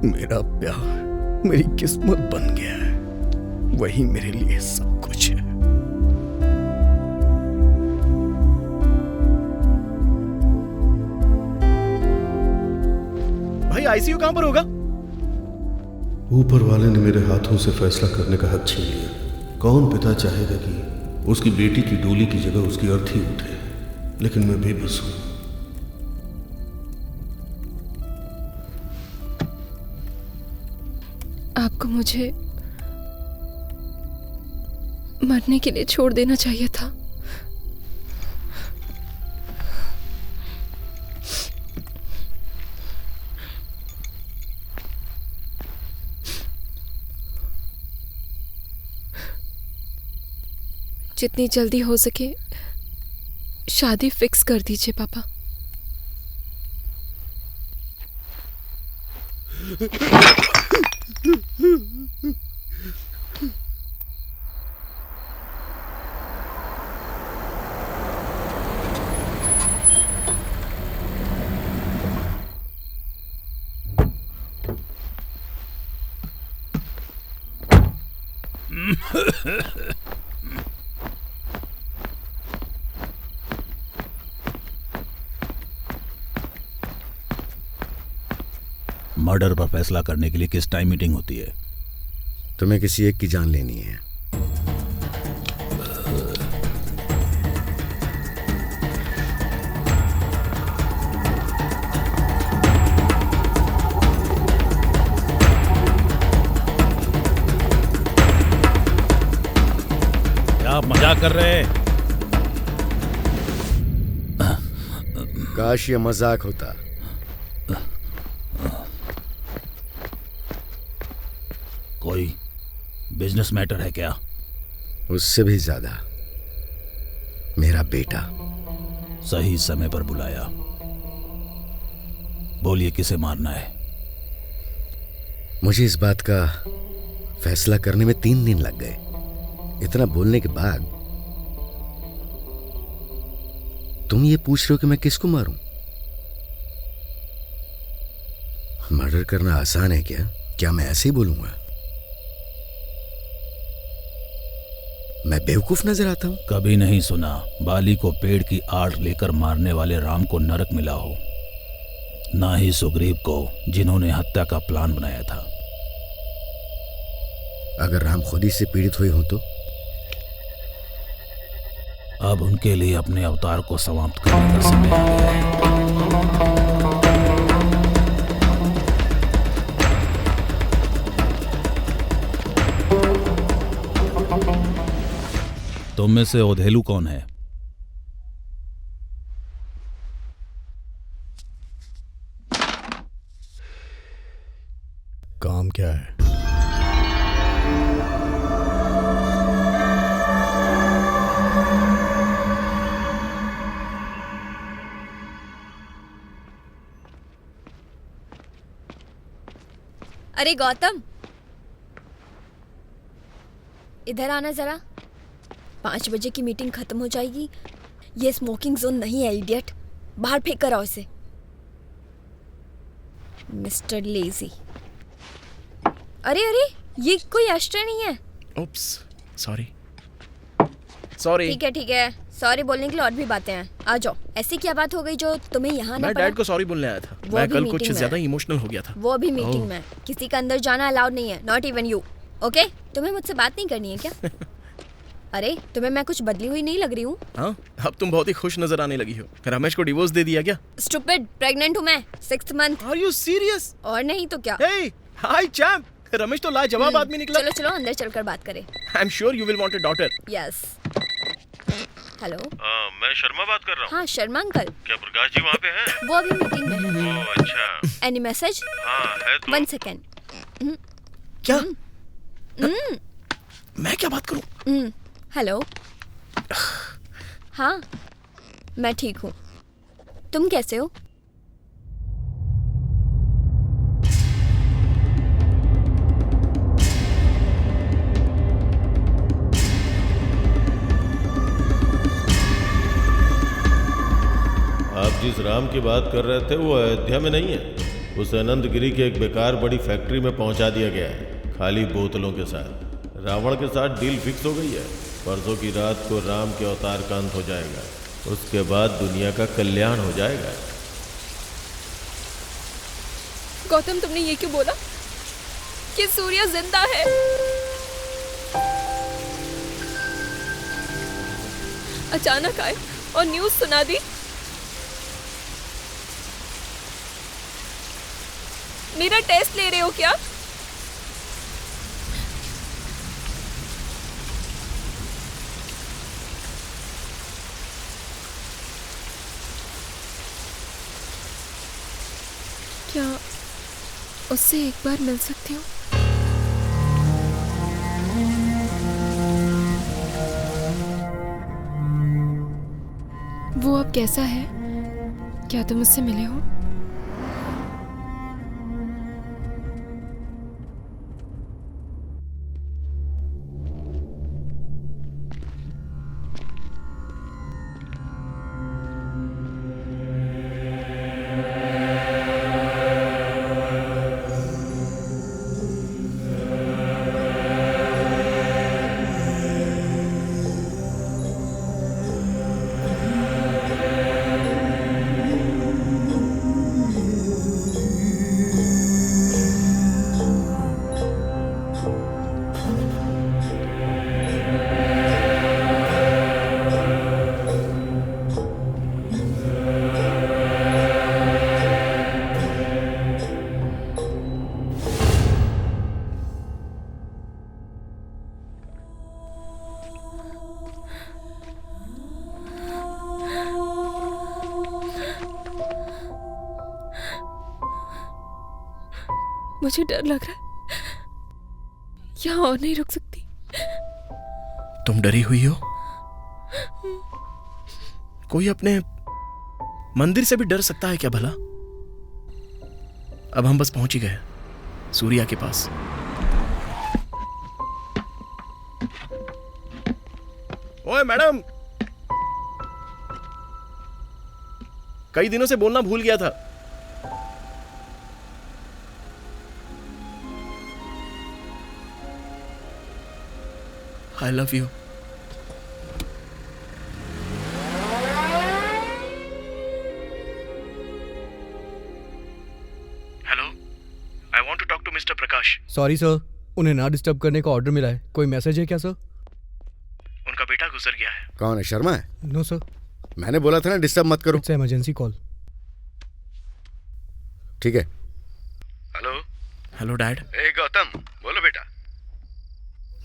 मेरा प्यार मेरी किस्मत बन गया है, वही मेरे लिए सब कुछ है। भाई आईसीयू कहां पर होगा? ऊपर वाले ने मेरे हाथों से फैसला करने का हक छीन लिया। कौन पिता चाहेगा कि उसकी बेटी की डोली की जगह उसकी अर्थी उठे, लेकिन मैं बेबस हूं। आपको मुझे मरने के लिए छोड़ देना चाहिए था। जितनी जल्दी हो सके शादी फिक्स कर दीजिए पापा। मर्डर पर फैसला करने के लिए किस टाइम मीटिंग होती है? तुम्हें किसी एक की जान लेनी है। क्या आप मजाक कर रहे हैं? काश ये मजाक होता। कोई बिजनेस मैटर है क्या? उससे भी ज्यादा। मेरा बेटा। सही समय पर बुलाया। बोलिए किसे मारना है? मुझे इस बात का फैसला करने में 3 दिन लग गए। इतना बोलने के बाद तुम ये पूछ रहे हो कि मैं किसको मारूं? मर्डर करना आसान है क्या? क्या मैं ऐसे ही बोलूंगा? मैं बेवकूफ नजर आता हूं? कभी नहीं सुना बाली को पेड़ की आड़ लेकर मारने वाले राम को नरक मिला हो, ना ही सुग्रीव को जिन्होंने हत्या का प्लान बनाया था। अगर राम खुद ही से पीड़ित हुए हो तो? अब उनके लिए अपने अवतार को समाप्त करने का समय आ गया है। तुम में से ओधेलू कौन है? काम क्या है? अरे गौतम, इधर आना जरा। 5 बजे की मीटिंग खत्म हो जाएगी। ये स्मोकिंग जोन नहीं है इडियट। बाहर फेंक कर आओ इसे। Mister lazy. अरे अरे, ये कोई एस्ट्रे नहीं है। Oops, sorry. ठीक है। सॉरी बोलने के लिए और भी बातें हैं। आ जाओ। ऐसी क्या बात हो गई जो तुम्हें यहाँ मैं डैड को सॉरी बोलने आया था। मैं कल कुछ ज्यादा इमोशनल हो गया था। वो भी मीटिंग में। किसी का अंदर जाना अलाउड नहीं है, नॉट इवन यू। ओके? तुम्हें मुझसे बात नहीं करनी है क्या? अरे तुम्हें मैं कुछ बदली हुई नहीं लग रही हूँ? हाँ, अब तुम बहुत ही खुश नजर आने लगी हो। रमेश को डिवोर्स दे दिया क्या? स्टूपिड, प्रेग्नेंट हूँ मैं 6th month. Are you serious? और नहीं तो क्या। हे, हाय चैम्प। रमेश तो लाजवाब आदमी निकला। चलो चलो अंदर चलकर बात करें। I am sure you will want a daughter. Yes. Hello. मैं शर्मा बात कर रहा हूँ। हाँ शर्मा अंकल। क्या प्रकाश जी वहाँ पे हैं? वो अभी मीटिंग में है। ओह अच्छा। Any message? हाँ है तो। 1 सेकेंड। क्या? मैं क्या बात करूँ? हेलो। हाँ मैं ठीक हूँ। तुम कैसे हो? आप जिस राम की बात कर रहे थे वो अयोध्या में नहीं है। उस अनंतगिरी के एक बेकार बड़ी फैक्ट्री में पहुंचा दिया गया है, खाली बोतलों के साथ। रावण के साथ डील फिक्स हो गई है। परसों की रात को राम के अवतार का अंत हो जाएगा। उसके बाद दुनिया का कल्याण हो जाएगा। गौतम तुमने ये क्यों बोला कि सूर्य जिंदा है? अचानक आए और न्यूज़ सुना दी। मेरा टेस्ट ले रहे हो क्या? क्या उससे एक बार मिल सकती हूँ? वो अब कैसा है? क्या तुम उससे मिले हो? मुझे डर लग रहा है, यहाँ और नहीं रुक सकती। तुम डरी हुई हो? कोई अपने मंदिर से भी डर सकता है क्या भला? अब हम बस पहुंच ही गए सूर्या के पास। ओए मैडम, कई दिनों से बोलना भूल गया था। I love you. Hello, I want to talk to Mr. Prakash. Sorry sir, उन्हें ना डिस्टर्ब करने का ऑर्डर मिला है। कोई मैसेज है क्या सर? उनका बेटा गुजर गया है। कौन है, शर्मा है? No sir. मैंने बोला था ना डिस्टर्ब मत करो। It's emergency call. ठीक है। हेलो। Hello dad. ए गौतम, बोलो बेटा।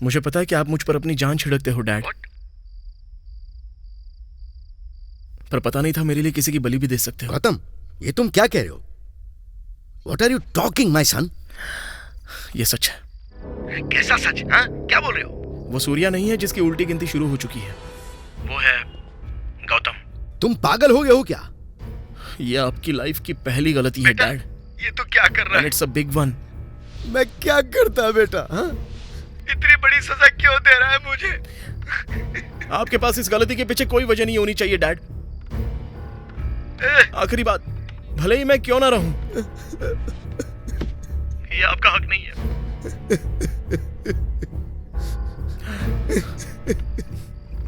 मुझे पता है कि आप मुझ पर अपनी जान छिड़कते हो डैड। पर पता नहीं था मेरे लिए किसी की बलि भी दे सकते हो। गौतम, ये तुम क्या कह रहे हो? What are you talking, my son? ये सच है। कैसा सच? हाँ? क्या बोल रहे हो? वो सूर्या नहीं है जिसकी उल्टी गिनती शुरू हो चुकी है, वो है गौतम। तुम पागल हो गए हो क्या? ये आपकी लाइफ की पहली गलती है डैड। ये तो क्या कर रहा है? It's a big one. मैं क्या करता बेटा? हाँ? इतनी बड़ी सजा क्यों दे रहा है मुझे? आपके पास इस गलती के पीछे कोई वजह नहीं होनी चाहिए डैड। आखिरी बात, भले ही मैं क्यों ना रहूं, ये आपका हक नहीं है।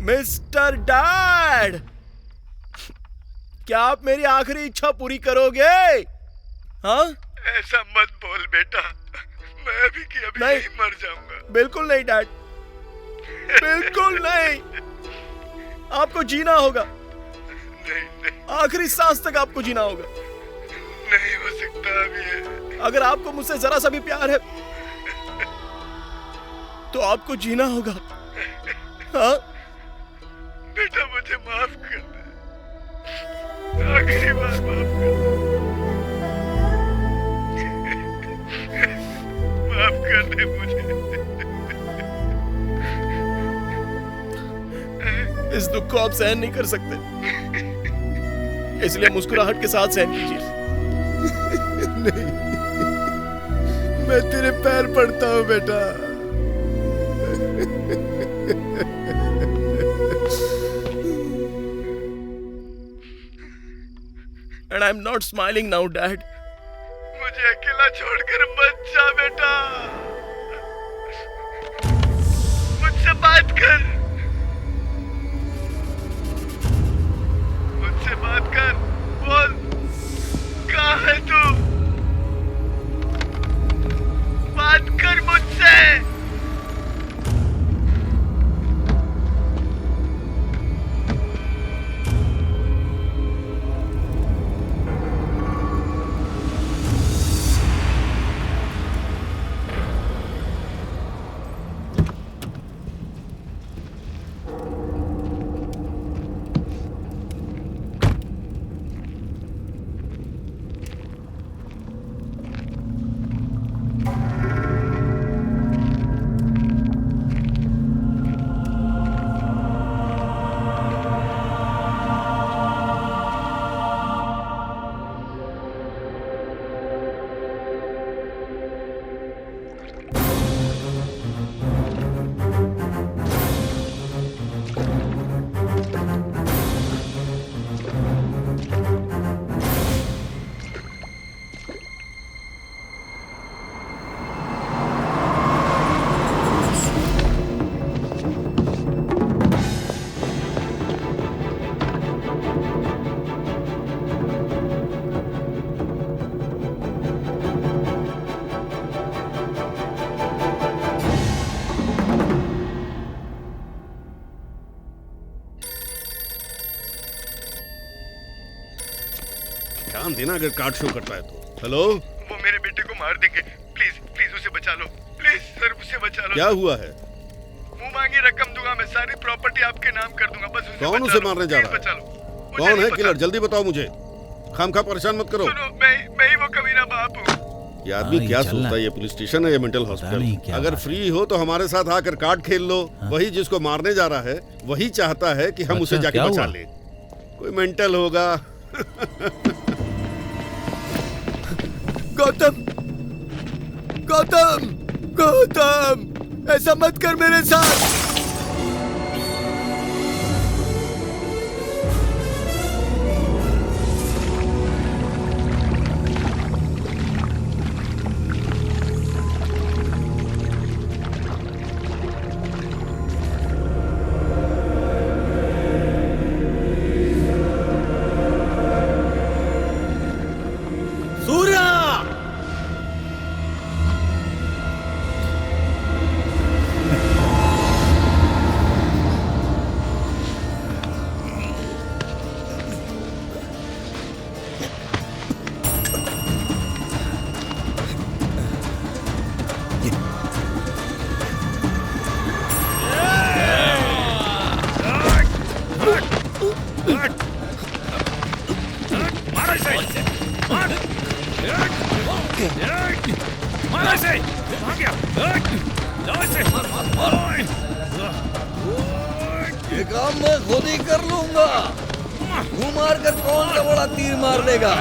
मिस्टर डैड, क्या आप मेरी आखिरी इच्छा पूरी करोगे? हाँ? ऐसा मत बोल बेटा, मैं अभी की अभी नहीं मर जाऊंगा। बिल्कुल नहीं डैड, बिल्कुल नहीं। आपको जीना होगा। नहीं। आखिरी सांस तक आपको जीना होगा। नहीं हो सकता अभी है। अगर आपको मुझसे जरा सा भी प्यार है तो आपको जीना होगा। हाँ? बेटा मुझे माफ कर दे, आखिरी बार माफ कर दे। माफ कर दे मुझे। इस दुख को आप सहन नहीं कर सकते, इसलिए मुस्कुराहट के साथ सहन कीजिए। नहीं, मैं तेरे पैर पड़ता हूं बेटा। And I'm not smiling now, Dad. मुझे अकेला छोड़कर मत जा बेटा, मुझसे बात कर, मुझसे बात कर, बोल कहाँ है तू? बात कर मुझसे। ध्यान देना अगर कार्ड शो करता है तो। हेलो, वो मेरे बेटे को मार देंगे, प्लीज प्लीज उसे बचा लो, प्लीज सर उसे बचा लो। क्या हुआ है? मुंह मांगी रकम दूंगा, मैं सारी प्रॉपर्टी आपके नाम कर दूंगा, बस उसे कौन उसे मारने जा रहा है? कौन है किलर? जल्दी बताओ मुझे, खामखा परेशान मत करो। सुनो, मैं ही वो कमीना बाप हूँ। ये आदमी हाँ, क्या ये चलना सोचता है, है। ये पुलिस स्टेशन है या मेंटल नहीं हॉस्पिटल? क्या अगर बात फ्री हो तो हमारे साथ आकर कार्ड खेल लो। वही जिसको मारने जा रहा है वही चाहता है कि हम उसे अच्छा, जाके क्या बचा हुआ? ले। कोई मेंटल होगा। गौतम, गौतम, गौतम, ऐसा मत कर मेरे साथ। सूर्या! ये काम मैं खुद ही कर लूंगा। तू मार कर कौन सा बड़ा तीर मार लेगा?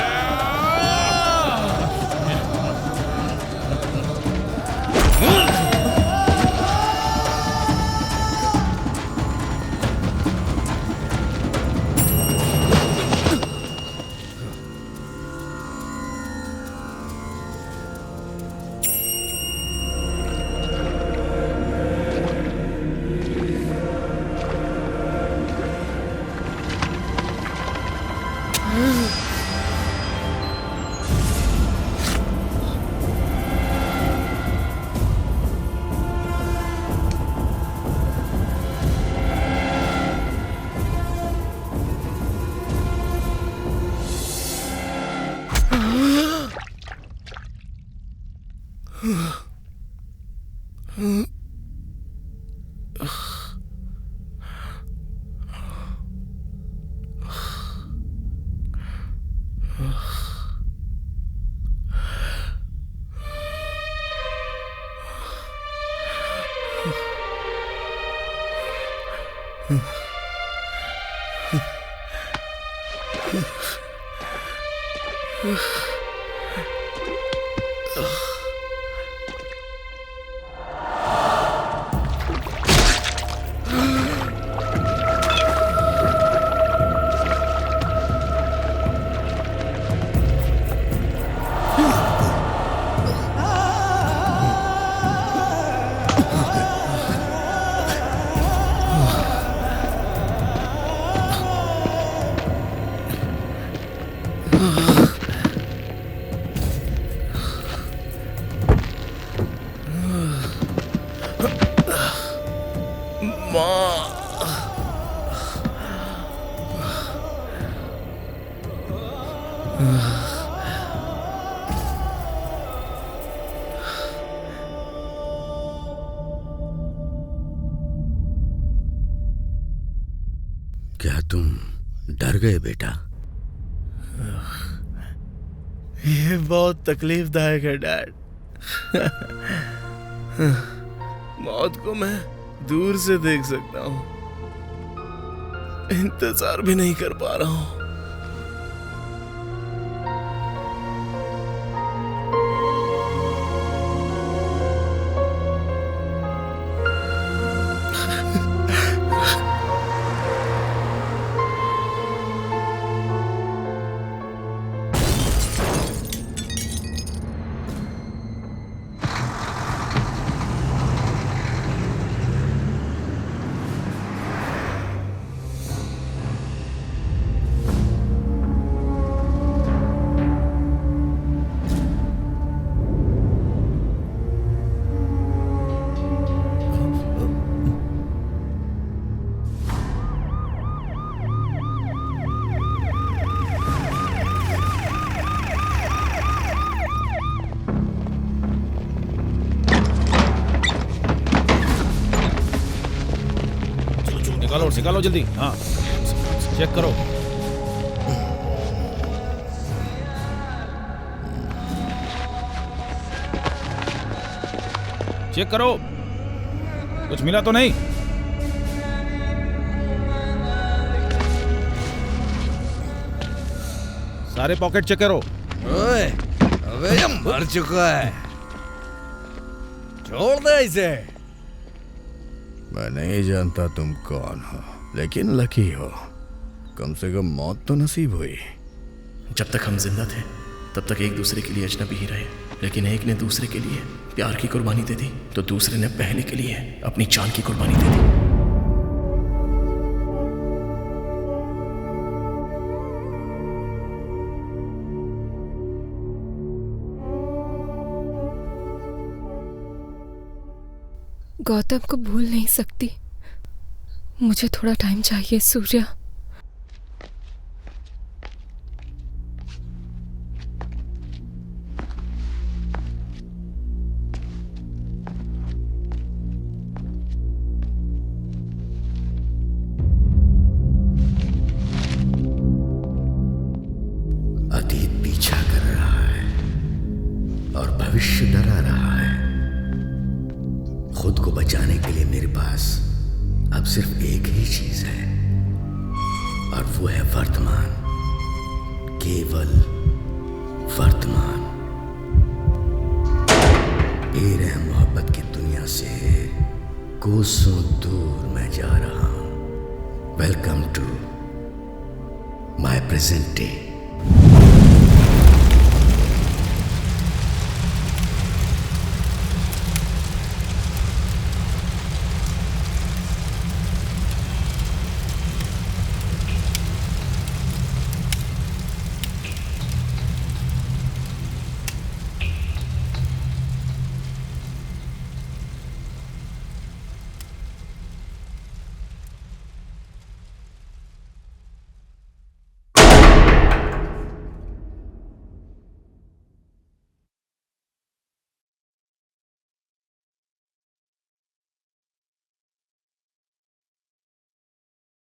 क्या तुम डर गए बेटा? ये बहुत तकलीफदायक है डैड। मौत को मैं दूर से देख सकता हूँ, इंतजार भी नहीं कर पा रहा हूँ। निकालो जल्दी। हाँ, चेक करो। चेक करो, कुछ मिला तो नहीं? सारे पॉकेट चेक करो। ओए, अबे ये मर चुका है, छोड़ दे इसे। मैं नहीं जानता तुम कौन हो, लेकिन लकी हो, कम से कम मौत तो नसीब हुई। जब तक हम जिंदा थे तब तक एक दूसरे के लिए अजनबी ही रहे, लेकिन एक ने दूसरे के लिए प्यार की कुर्बानी दे दी तो दूसरे ने पहले के लिए अपनी जान की कुर्बानी दे दी। गौतम को भूल नहीं सकती, मुझे थोड़ा टाइम चाहिए सूर्या। अतीत पीछा कर रहा है और भविष्य डरा रहा है। खुद को बचाने के लिए मेरे पास अब सिर्फ एक ही चीज है, और वो है वर्तमान, केवल वर्तमान। बेरहम मोहब्बत की दुनिया से कोसों दूर मैं जा रहा हूं। Welcome to my present day.